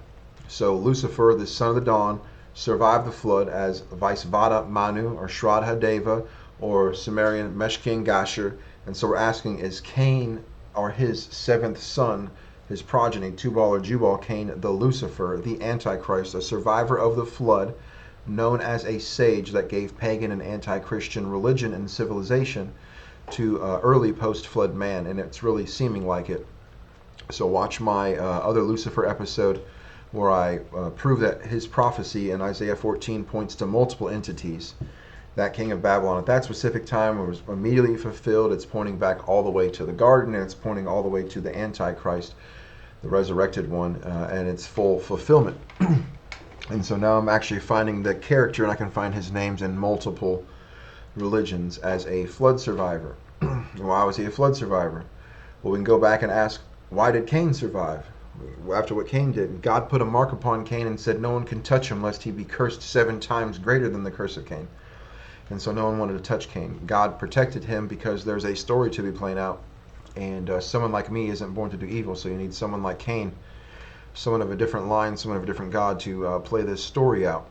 So Lucifer, the son of the dawn, survived the flood as Vaivasvata Manu, or Shraddha-deva, or Sumerian Meshkin Gasher. And so we're asking, is Cain, or his seventh son, his progeny, Tubal or Jubal Cain, the Lucifer, the Antichrist, a survivor of the flood, known as a sage that gave pagan and anti-Christian religion and civilization to early post-flood man, and it's really seeming like it. So watch my other Lucifer episode where I prove that his prophecy in Isaiah 14 points to multiple entities. That king of Babylon at that specific time was immediately fulfilled. It's pointing back all the way to the garden, and it's pointing all the way to the Antichrist, the resurrected one, and its full fulfillment. And so now I'm actually finding the character, and I can find his names in multiple religions as a flood survivor. Why was he a flood survivor? Well, we can go back and ask, why did Cain survive? After what Cain did, God put a mark upon Cain and said no one can touch him lest he be cursed 7 times greater than the curse of Cain. And so no one wanted to touch Cain. God protected him because there's a story to be played out. And someone like me isn't born to do evil, so you need someone like Cain, someone of a different line, someone of a different God to play this story out,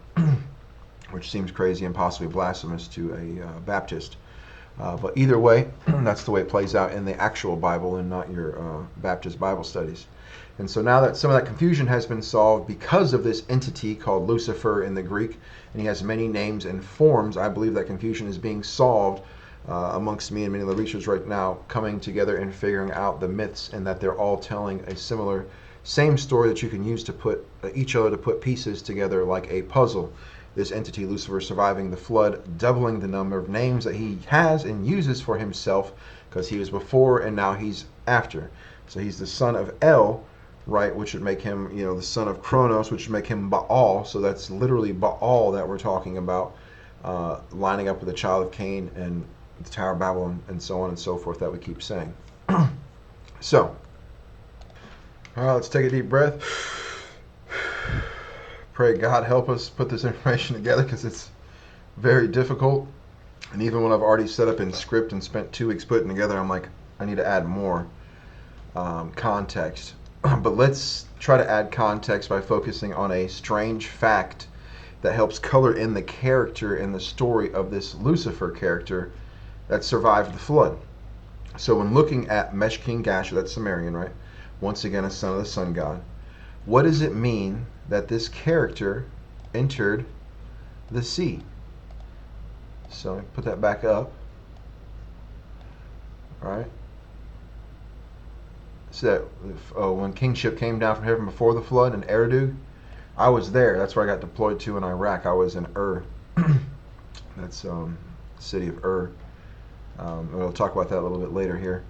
which seems crazy and possibly blasphemous to a Baptist. But either way, that's the way it plays out in the actual Bible and not your Baptist Bible studies. And so now that some of that confusion has been solved because of this entity called Lucifer in the Greek, and he has many names and forms, I believe that confusion is being solved amongst me and many of the researchers right now, coming together and figuring out the myths, and that they're all telling a similar, same story that you can use to put each other to put pieces together like a puzzle. This entity, Lucifer, surviving the flood, doubling the number of names that he has and uses for himself, because he was before and now he's after. So he's the son of El, right, which would make him, the son of Kronos, which would make him Baal. So that's literally Baal that we're talking about, lining up with the child of Cain and the Tower of Babylon and so on and so forth that we keep saying. So, all right, let's take a deep breath. Pray God help us put this information together, because it's very difficult. And even when I've already set up in script and spent 2 weeks putting together, I'm like, I need to add more context. But let's try to add context by focusing on a strange fact that helps color in the character and the story of this Lucifer character that survived the flood. So when looking at Meshkin Gasher, that's Sumerian, right? Once again, a son of the sun god. What does it mean that this character entered the sea? So put that back up. All right. So that when kingship came down from heaven before the flood in Eridu, I was there. That's where I got deployed to in Iraq. I was in Ur. That's the city of Ur. We'll talk about that a little bit later here.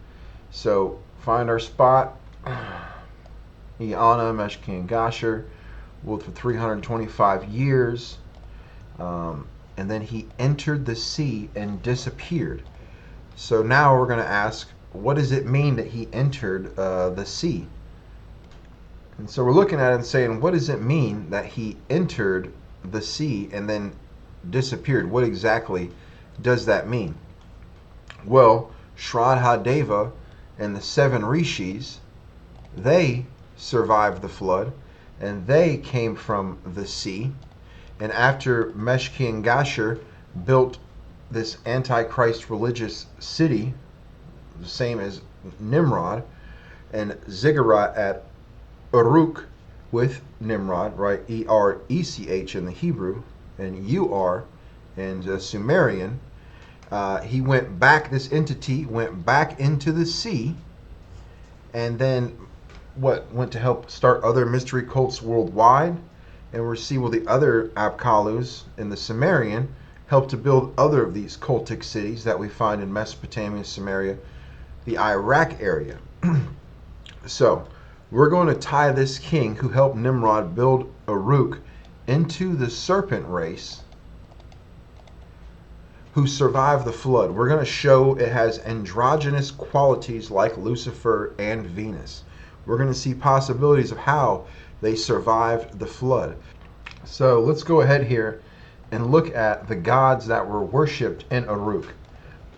So find our spot. Iana, Meshkin Gasher, ruled for 325 years. And then he entered the sea and disappeared. So now we're going to ask, what does it mean that he entered the sea? And so we're looking at it and saying, what does it mean that he entered the sea and then disappeared? What exactly does that mean? Well, Shraddha-deva and the 7 rishis, they survived the flood, and they came from the sea. And after Meshkin Gasher built this Antichrist religious city, the same as Nimrod, and Ziggurat at Uruk with Nimrod, right? E-R-E-C-H in the Hebrew, and U-R in the Sumerian. He went back, this entity went back into the sea, and then went to help start other mystery cults worldwide. And we'll see, well, the other Apkallus in the Sumerian helped to build other of these cultic cities that we find in Mesopotamia, Samaria, the Iraq area. So we're going to tie this king who helped Nimrod build Uruk into the serpent race who survived the flood. We're going to show it has androgynous qualities like Lucifer and Venus. We're going to see possibilities of how they survived the flood. So let's go ahead here and look at the gods that were worshipped in Uruk.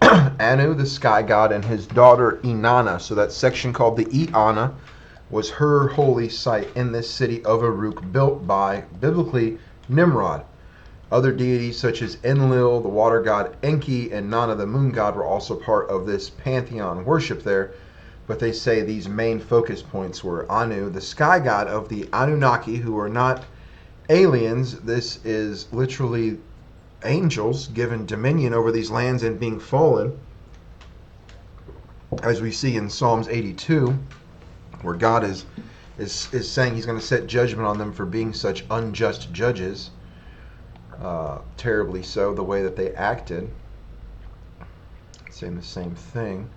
Anu, the sky god, and his daughter Inanna. So that section called the Eanna was her holy site in this city of Uruk, built by, biblically, Nimrod. Other deities such as Enlil, the water god Enki, and Nana, the moon god, were also part of this pantheon worship there. But they say these main focus points were Anu, the sky god of the Anunnaki, who are not aliens. This is literally angels given dominion over these lands and being fallen, as we see in Psalms 82, where God is saying he's going to set judgment on them for being such unjust judges, terribly so, the way that they acted. Saying the same thing.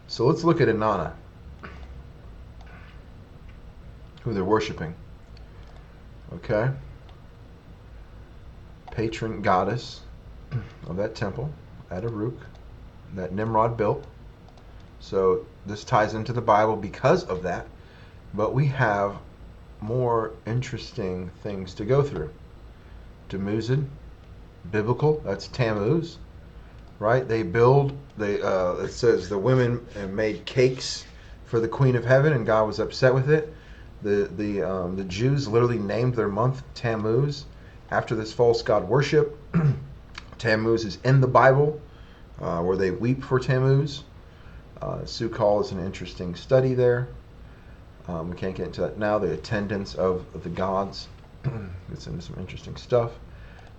So let's look at Inanna, who they're worshiping. Okay? Patron goddess of that temple at Uruk that Nimrod built. So this ties into the Bible because of that. But we have more interesting things to go through. Tammuzid, biblical, that's Tammuz, right? It says the women made cakes for the Queen of Heaven, and God was upset with it. The Jews literally named their month Tammuz after this false god worship. Tammuz is in the Bible, where they weep for Tammuz. Sukkot is an interesting study there. We can't get into that now. The attendance of the gods gets into some interesting stuff.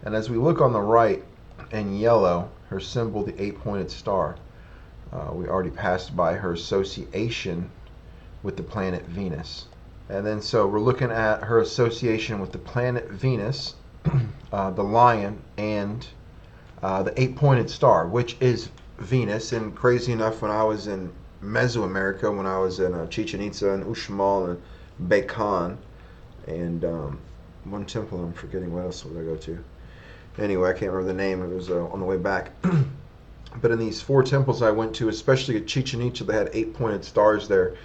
And as we look on the right in yellow, her symbol, the 8-pointed star, we already passed by her association with the planet Venus. And then so we're looking at her association with the planet Venus, the lion, and the 8-pointed star, which is Venus. And crazy enough, when I was in Mesoamerica, when I was in Chichen Itza and Uxmal and Bacan, and one temple I'm forgetting, what else would I go to? Anyway, I can't remember the name. It was on the way back. But in these 4 temples I went to, especially at Chichen Itza, they had 8-pointed stars there.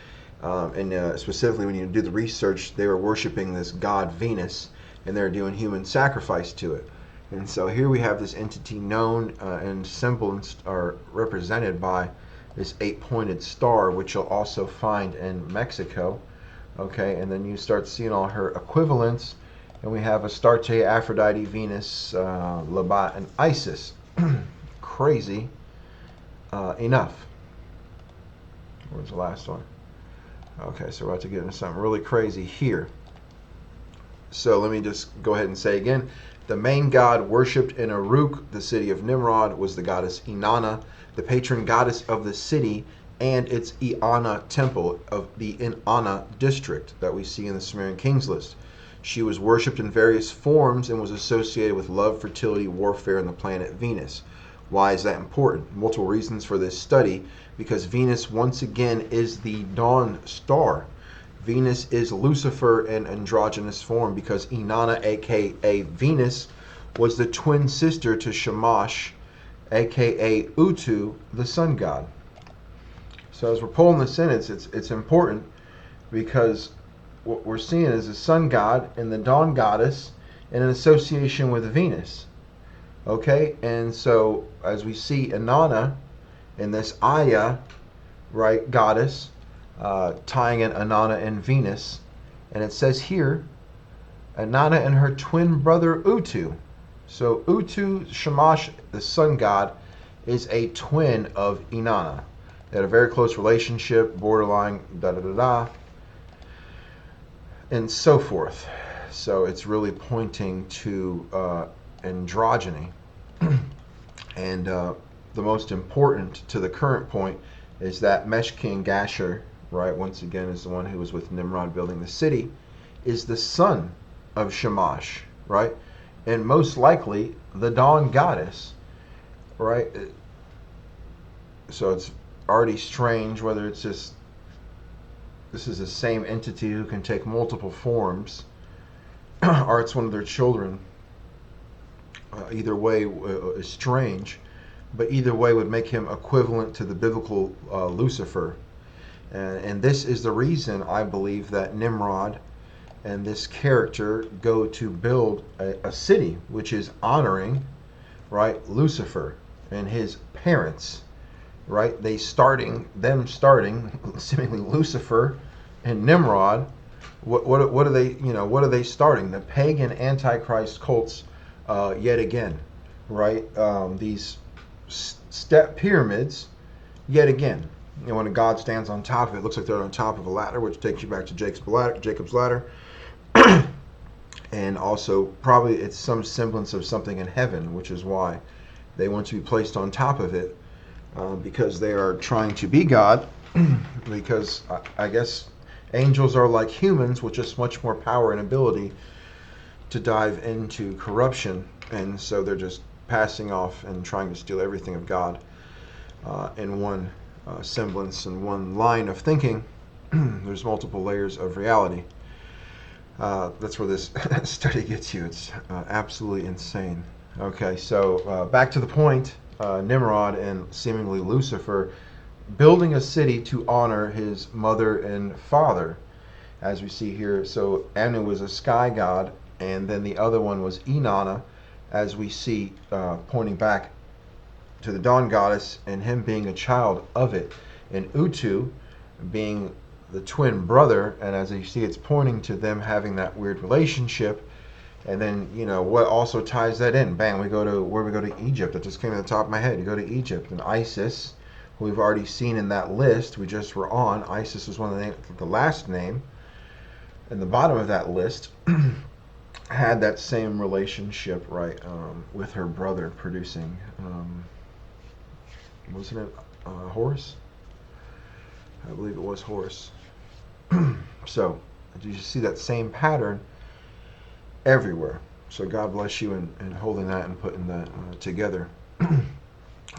And specifically when you do the research, they were worshiping this god Venus, and they're doing human sacrifice to it. And so here we have this entity known and symbols are represented by this 8-pointed star, which you'll also find in Mexico. Okay, and then you start seeing all her equivalents, and we have Astarte, Aphrodite, Venus, Labat, and Isis. Crazy enough. Where's the last one? Okay, so we're about to get into something really crazy here. So let me just go ahead and say again, the main god worshipped in Uruk, the city of Nimrod, was the goddess Inanna, the patron goddess of the city and its Eanna temple of the Inanna district that we see in the Sumerian Kings list. She was worshipped in various forms and was associated with love, fertility, warfare, and the planet Venus. Why is that important? Multiple reasons for this study, because Venus once again is the dawn star. Venus is Lucifer in androgynous form, because Inanna, aka Venus, was the twin sister to Shamash, aka Utu, the sun god. So as we're pulling this in, it's important, because what we're seeing is the sun god and the dawn goddess in an association with Venus. Okay, and so as we see Inanna in this Aya, right, goddess, tying in Inanna and Venus, and it says here, Inanna and her twin brother Utu. So Utu, Shamash, the sun god, is a twin of Inanna. They had a very close relationship, borderline, and so forth. So it's really pointing to androgyny. And the most important to the current point is that Mesh King Gasher, right, once again is the one who was with Nimrod building the city, is the son of Shamash, right? And most likely the dawn goddess, right? So it's already strange whether it's just this is the same entity who can take multiple forms or it's one of their children. Either way is strange, but either way would make him equivalent to the biblical Lucifer. And this is the reason I believe that Nimrod and this character go to build a city, which is honoring, right, Lucifer and his parents, right? Them starting seemingly Lucifer and Nimrod. What are they, what are they starting? The pagan Antichrist cults, yet again, right? These step pyramids, yet again. When a god stands on top of it, it looks like they're on top of a ladder, which takes you back to Jacob's ladder. And also, probably it's some semblance of something in heaven, which is why they want to be placed on top of it, because they are trying to be God. Because I guess angels are like humans with just much more power and ability to dive into corruption, and so they're just passing off and trying to steal everything of God in one semblance and one line of thinking. There's multiple layers of reality. That's where this study gets you. It's absolutely insane. Okay, so back to the point. Nimrod and seemingly Lucifer building a city to honor his mother and father, as we see here. So Anu was a sky god, and then the other one was Inanna, as we see pointing back to the dawn goddess and him being a child of it, and Utu being the twin brother. And as you see, it's pointing to them having that weird relationship. And then, what also ties that in? Bang, we go to Egypt. That just came to the top of my head. You go to Egypt, and Isis, who we've already seen in that list we just were on. Isis was one of the last name in the bottom of that list. Had that same relationship, right, with her brother producing, wasn't it Horus? I believe it was Horus. So you see that same pattern everywhere. So God bless you in holding that and putting that together.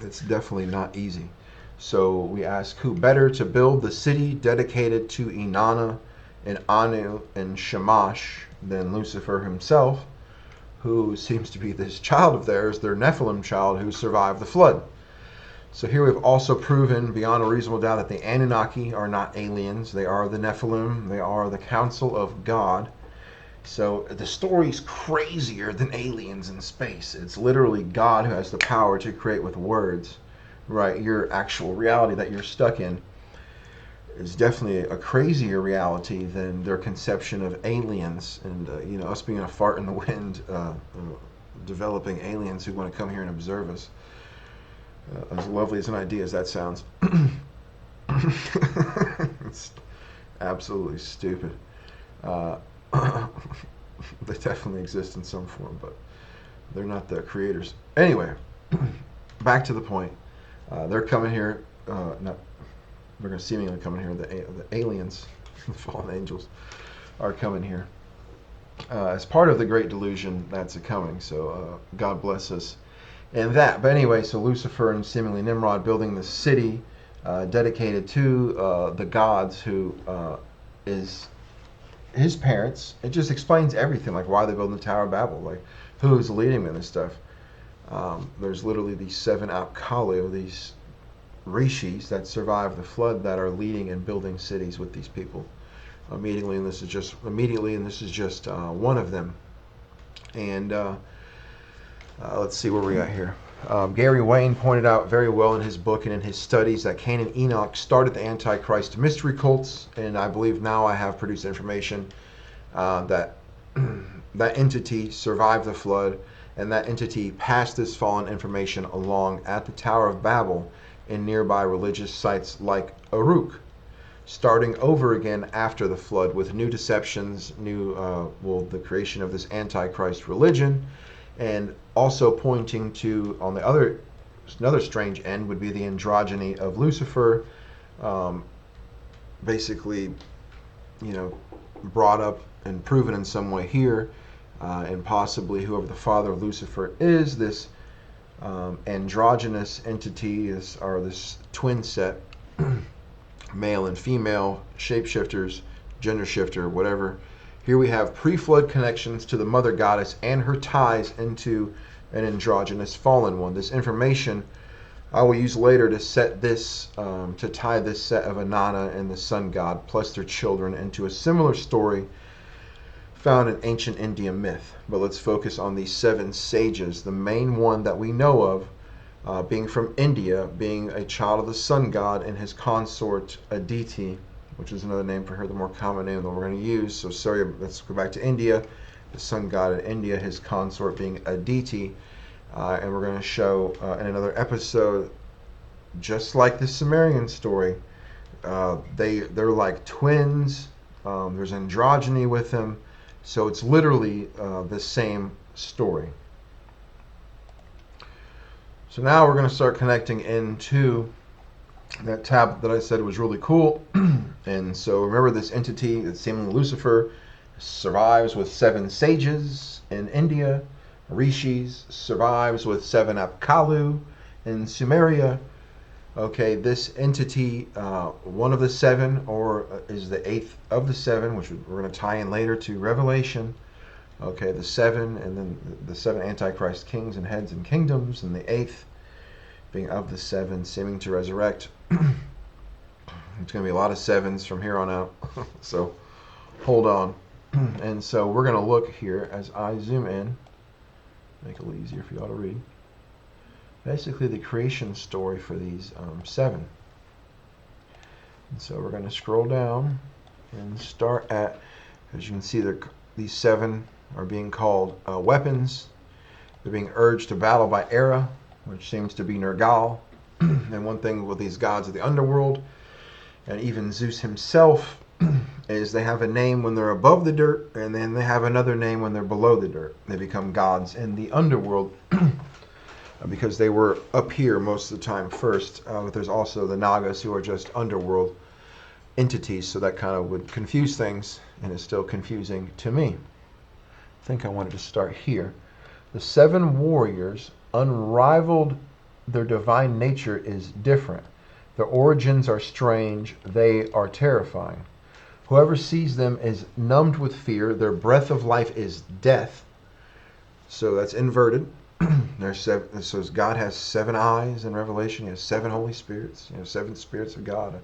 It's definitely not easy. So we ask, who better to build the city dedicated to Inanna and Anu and Shamash than Lucifer himself, who seems to be this child of theirs, their Nephilim child, who survived the flood. So here we've also proven beyond a reasonable doubt that the Anunnaki are not aliens. They are the Nephilim. They are the council of God. So the story's crazier than aliens in space. It's literally God who has the power to create with words, right? Your actual reality that you're stuck in is definitely a crazier reality than their conception of aliens, and us being a fart in the wind, developing aliens who want to come here and observe us. As lovely as an idea as that sounds, it's absolutely stupid. They definitely exist in some form, but they're not the creators. Anyway, back to the point. They're coming here. They're going to seemingly come in here. The aliens, the fallen angels, are coming here as part of the Great Delusion that's coming. So God bless us. And that, but anyway, so Lucifer and seemingly Nimrod building the city dedicated to the gods, who is his parents. It just explains everything, like why they're building the Tower of Babel, like who's leading them and stuff. There's literally these 7 Apkallu, these rishis that survived the flood, that are leading and building cities with these people immediately, and this is just one of them. And let's see where we got here. Gary Wayne pointed out very well in his book and in his studies that Cain and Enoch started the Antichrist mystery cults, and I believe now I have produced information that that entity survived the flood, and that entity passed this fallen information along at the Tower of Babel in nearby religious sites like Uruk, starting over again after the flood with new deceptions, the creation of this Antichrist religion. And also pointing to, on the another strange end, would be the androgyny of Lucifer, basically, brought up and proven in some way here, and possibly whoever the father of Lucifer is, this androgynous entity are this twin set, male and female, shapeshifters, gender shifter, whatever. Here we have pre-flood connections to the mother goddess and her ties into an androgynous fallen one. This information I will use later to set this, to tie this set of Inanna and the sun god plus their children into a similar story found in ancient Indian myth. But let's focus on these 7 sages. The main one that we know of, being from India, being a child of the sun god, and his consort Aditi, which is another name for her, the more common name that we're going to use. So sorry, let's go back to India. The sun god in India, his consort being Aditi. And we're going to show in another episode, just like the Sumerian story, they're like twins. There's androgyny with them. So it's literally the same story. So now we're going to start connecting into that tab that I said was really cool. And so remember, this entity that's seemingly Lucifer survives with 7 sages in India. Rishis survives with 7 Apkallu in Sumeria. Okay, this entity, one of the 7, or is the 8th of the 7, which we're going to tie in later to Revelation. Okay, the 7, and then the 7 Antichrist kings and heads and kingdoms, and the 8th being of the 7, seeming to resurrect. It's going to be a lot of 7s from here on out, so hold on. And so we're going to look here as I zoom in, make it a little easier for y'all to read. Basically the creation story for these 7. And so we're going to scroll down and start at, as you can see, these 7 are being called weapons. They're being urged to battle by Era, which seems to be Nergal. And one thing with these gods of the underworld, and even Zeus himself, is they have a name when they're above the dirt, and then they have another name when they're below the dirt. They become gods in the underworld because they were up here most of the time first. But there's also the Nagas, who are just underworld entities, so that kind of would confuse things, and is still confusing to me. I think I wanted to start here. The 7 warriors, unrivaled, their divine nature is different. Their origins are strange. They are terrifying. Whoever sees them is numbed with fear. Their breath of life is death. So that's inverted. There's 7. So God has 7 eyes in Revelation. He has 7 Holy Spirits. 7 spirits of God.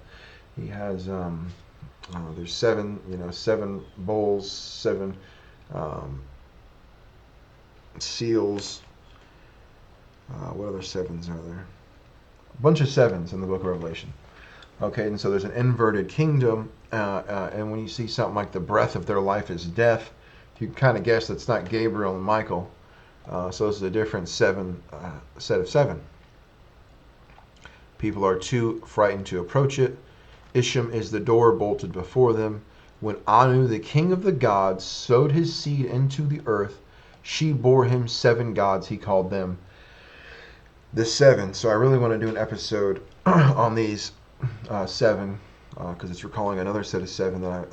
He has there's 7. 7 bowls, 7 seals. What other 7s are there? A bunch of 7s in the book of Revelation. Okay, and so there's an inverted kingdom, and when you see something like the breath of their life is death, you can kind of guess that's not Gabriel and Michael. So this is a different 7 set of 7. People are too frightened to approach it. Isham is the door bolted before them. When Anu, the king of the gods, sowed his seed into the earth, she bore him 7 gods, he called them the 7. So I really want to do an episode on these 7, because it's recalling another set of 7 that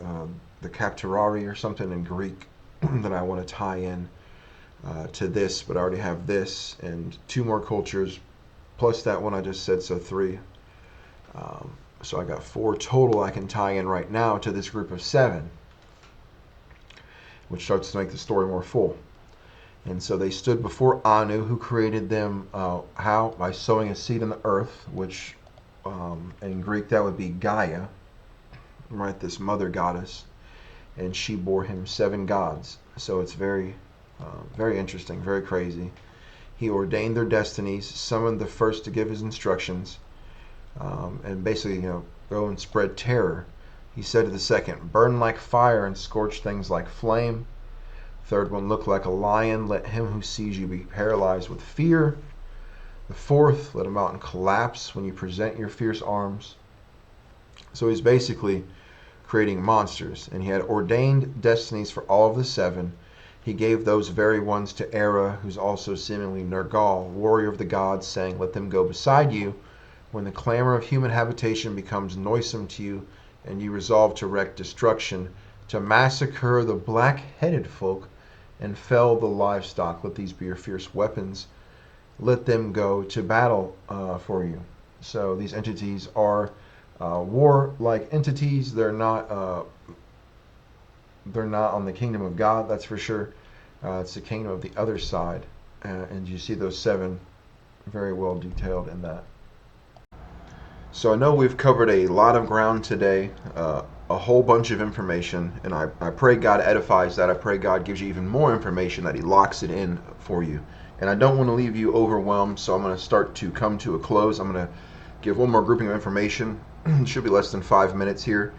the Capturari or something in Greek that I want to tie in to this, but I already have this and 2 more cultures plus that one I just said, so 3. So I got 4 total I can tie in right now to this group of 7, which starts to make the story more full. And so they stood before Anu, who created them, how? By sowing a seed in the earth, which in Greek that would be Gaia, right? This mother goddess. And she bore him 7 gods. So it's very interesting, very crazy. He ordained their destinies, summoned the first to give his instructions, and basically, go and spread terror. He said to the second, burn like fire and scorch things like flame. Third one, look like a lion. Let him who sees you be paralyzed with fear. The fourth, let a mountain collapse when you present your fierce arms. So he's basically creating monsters, and he had ordained destinies for all of the 7. He gave those very ones to Era, who's also seemingly Nergal, warrior of the gods, saying, let them go beside you when the clamor of human habitation becomes noisome to you, and you resolve to wreak destruction, to massacre the black-headed folk and fell the livestock. Let these be your fierce weapons. Let them go to battle for you. So these entities are war-like entities. They're not on the kingdom of God, that's for sure. It's the kingdom of the other side. And you see those 7 very well detailed in that. So I know we've covered a lot of ground today. a whole bunch of information, and I pray God edifies that. I pray God gives you even more information, that He locks it in for you. And I don't want to leave you overwhelmed, so I'm going to start to come to a close. I'm going to give one more grouping of information. It should be less than 5 minutes here,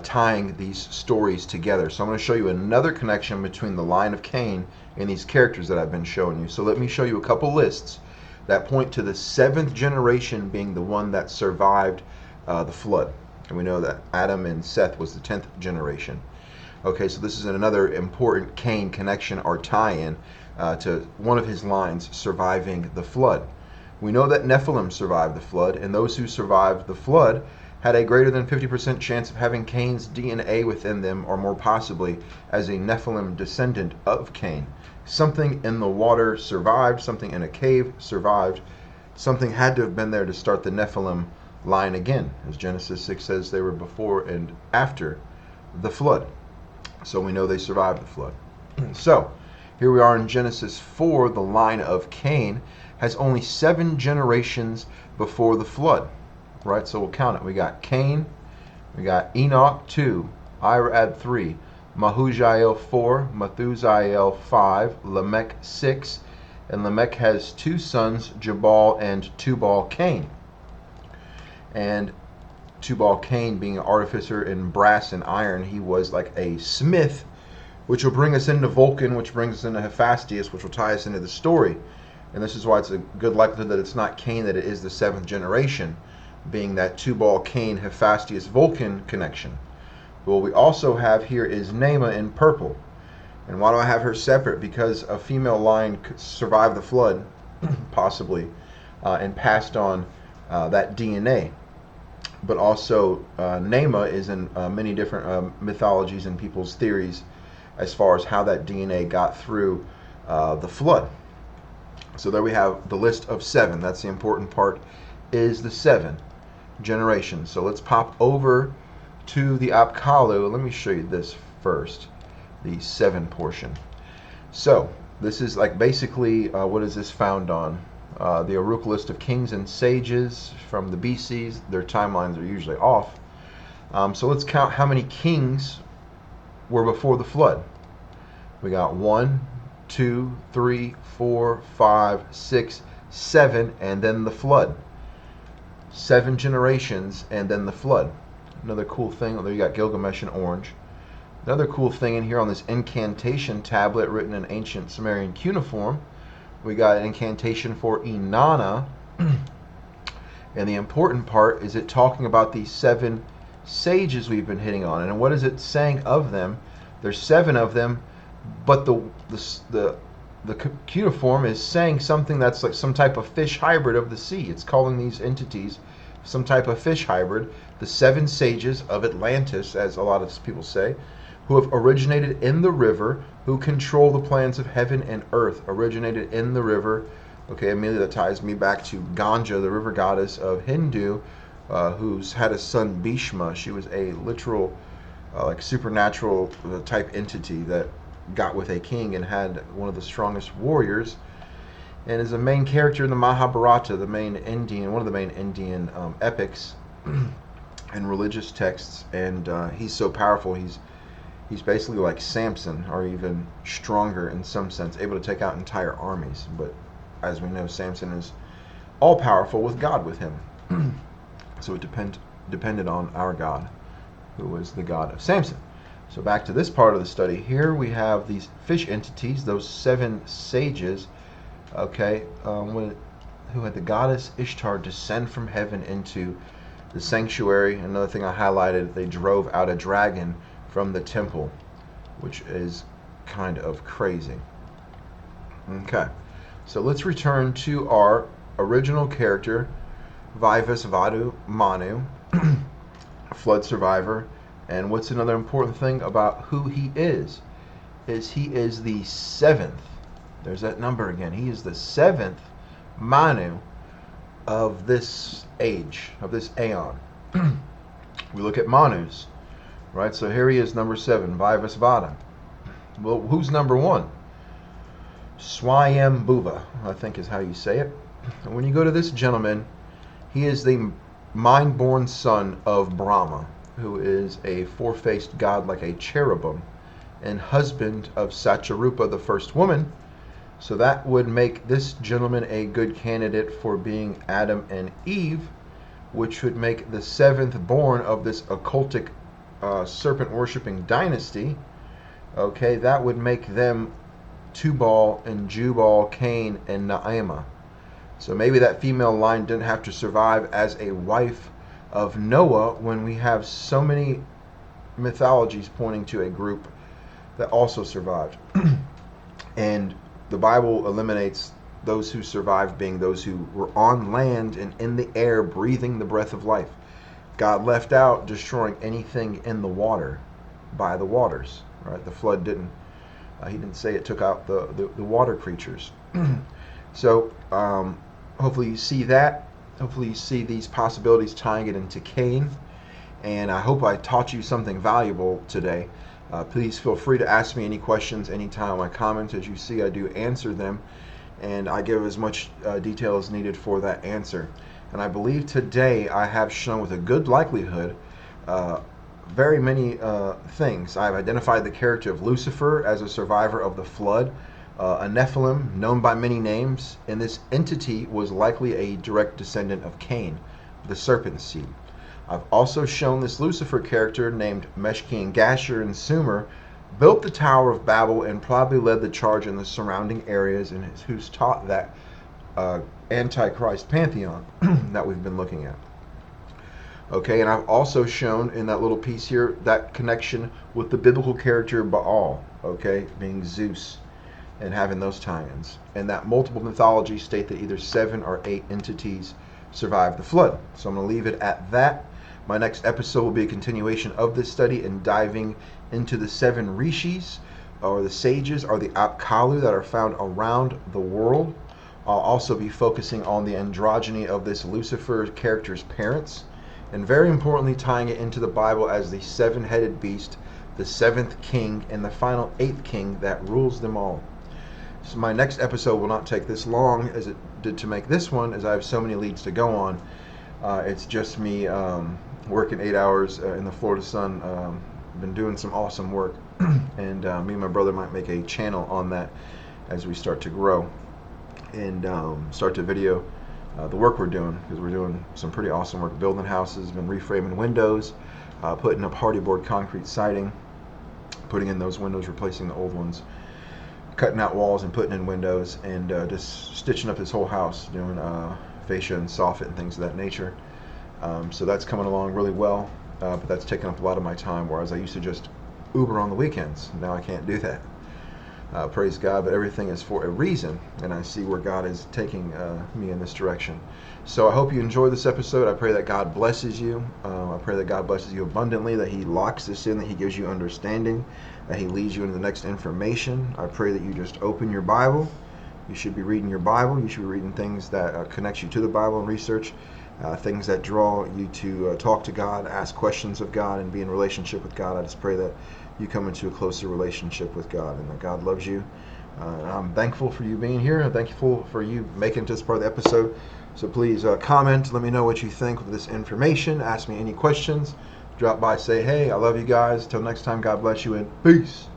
tying these stories together. So I'm going to show you another connection between the line of Cain and these characters that I've been showing you. So let me show you a couple lists that point to the 7th generation being the one that survived the flood. And we know that Adam and Seth was the 10th generation. Okay, so this is another important Cain connection or tie-in to one of his lines surviving the flood. We know that Nephilim survived the flood, and those who survived the flood had a greater than 50% chance of having Cain's DNA within them, or more possibly as a Nephilim descendant of Cain. Something in the water survived, something in a cave survived, something had to have been there to start the Nephilim line again. As Genesis 6 says, they were before and after the flood. So we know they survived the flood. So here we are in Genesis 4. The line of Cain has only 7 generations before the flood. Right, so we'll count it. We got Cain, we got Enoch 2, Irad 3, Mahujael 4, Methusael 5, Lamech 6, and Lamech has 2 sons, Jabal and Tubal-Cain. And Tubal-Cain, being an artificer in brass and iron, he was like a smith, which will bring us into Vulcan, which brings us into Hephaestus, which will tie us into the story. And this is why it's a good likelihood that it's not Cain, that it is the 7th generation, being that Tubal-Cain, Hephaestus, Vulcan connection. But what we also have here is Naamah in purple. And why do I have her separate? Because a female line could survive the flood, possibly, and passed on that DNA. But also, Naamah is in many different mythologies and people's theories as far as how that DNA got through the flood. So there we have the list of 7. That's the important part, is the 7 generations. So let's pop over to the Apkallu. Let me show you this first, the 7 portion. So this is like basically, what is this found on? The Uruk list of kings and sages from the BCs. Their timelines are usually off. So let's count how many kings were before the flood. We got 1, 2, 3, 4, 5, 6, 7, and then the flood. 7 generations, and then the flood. Another cool thing, there you got Gilgamesh in orange. Another cool thing in here on this incantation tablet written in ancient Sumerian cuneiform, we got an incantation for Inanna. And the important part is it talking about these 7 sages we've been hitting on. And what is it saying of them? There's 7 of them, but the cuneiform is saying something that's like some type of fish hybrid of the sea. It's calling these entities some type of fish hybrid. The 7 sages of Atlantis, as a lot of people say, who have originated in the river, who control the plans of heaven and earth, originated in the river. Okay, immediately that ties me back to Ganga, the river goddess of Hindu, who's had a son, Bhishma. She was a literal, like supernatural type entity that got with a king and had one of the strongest warriors, and is a main character in the Mahabharata, the main Indian, one of the main Indian epics and religious texts. And he's so powerful. He's basically like Samson, or even stronger in some sense, able to take out entire armies. But as we know, Samson is all powerful with God with him. So it depended on our God, who was the God of Samson. So back to this part of the study. Here we have these fish entities, those 7 sages, okay, who had the goddess Ishtar descend from heaven into the sanctuary. Another thing I highlighted, they drove out a dragon from the temple, which is kind of crazy. Okay, so let's return to our original character, Vaivasvata Manu, a flood survivor. And what's another important thing about who he is he is the 7th. There's that number again. He is the 7th Manu of this age, of this aeon. We look at Manus, right? So here he is, number 7, Vaivasvata. Well, who's number 1? Swayambhuva, I think is how you say it. And when you go to this gentleman, he is the mind-born son of Brahma. who is a four-faced god like a cherubim, and husband of Sacharupa, the first woman. So that would make this gentleman a good candidate for being Adam and Eve, which would make the seventh born of this occultic serpent-worshipping dynasty. Okay, that would make them Tubal and Jubal, Cain, and Naamah. So maybe that female line didn't have to survive as a wife of Noah when we have so many mythologies pointing to a group that also survived. And the Bible eliminates those who survived being those who were on land and in the air breathing the breath of life. God left out destroying anything in the water by the waters. Right? The flood didn't. He didn't say it took out the water creatures. So hopefully you see that. Hopefully you see these possibilities tying it into Cain. And I hope I taught you something valuable today. Please feel free to ask me any questions anytime in my comments. As you see, I do answer them, and I give as much detail as needed for that answer. And I believe today I have shown with a good likelihood very many things. I've identified the character of Lucifer as a survivor of the flood, a Nephilim known by many names, and this entity was likely a direct descendant of Cain, the serpent seed. I've also shown this Lucifer character named Meshki and Gasher and Sumer built the Tower of Babel and probably led the charge in the surrounding areas, and who's taught that Antichrist pantheon that we've been looking at. Okay, and I've also shown in that little piece here that connection with the biblical character Baal, okay, being Zeus, and having those tie-ins. And that multiple mythologies state that either 7 or 8 entities survived the flood. So I'm going to leave it at that. My next episode will be a continuation of this study and diving into the 7 rishis, or the sages, or the Apkallu that are found around the world. I'll also be focusing on the androgyny of this Lucifer character's parents, and very importantly tying it into the Bible as the 7-headed beast, the 7th king, and the final 8th king that rules them all. So my next episode will not take this long as it did to make this one, as I have so many leads to go on. It's just me working 8 hours in the Florida sun. Been doing some awesome work, and me and my brother might make a channel on that as we start to grow and start to video the work we're doing, because we're doing some pretty awesome work building houses, been reframing windows, putting up hardy board concrete siding, putting in those windows, replacing the old ones, cutting out walls and putting in windows, and just stitching up this whole house, doing fascia and soffit and things of that nature. So that's coming along really well, but that's taking up a lot of my time, whereas I used to just Uber on the weekends. Now I can't do that. Praise God, but everything is for a reason, and I see where God is taking me in this direction. So I hope you enjoyed this episode. I pray that God blesses you. I pray that God blesses you abundantly, that He locks this in, that He gives you understanding, that He leads you into the next information. I pray that you just open your Bible. You should be reading your Bible. You should be reading things that connect you to the Bible and research, things that draw you to talk to God, ask questions of God, and be in relationship with God. I just pray that you come into a closer relationship with God, and that God loves you. I'm thankful for you being here. I'm thankful for you making it to this part of the episode. So please comment. Let me know what you think of this information. Ask me any questions. Drop by, say hey. I love you guys. Until next time, God bless you, and peace.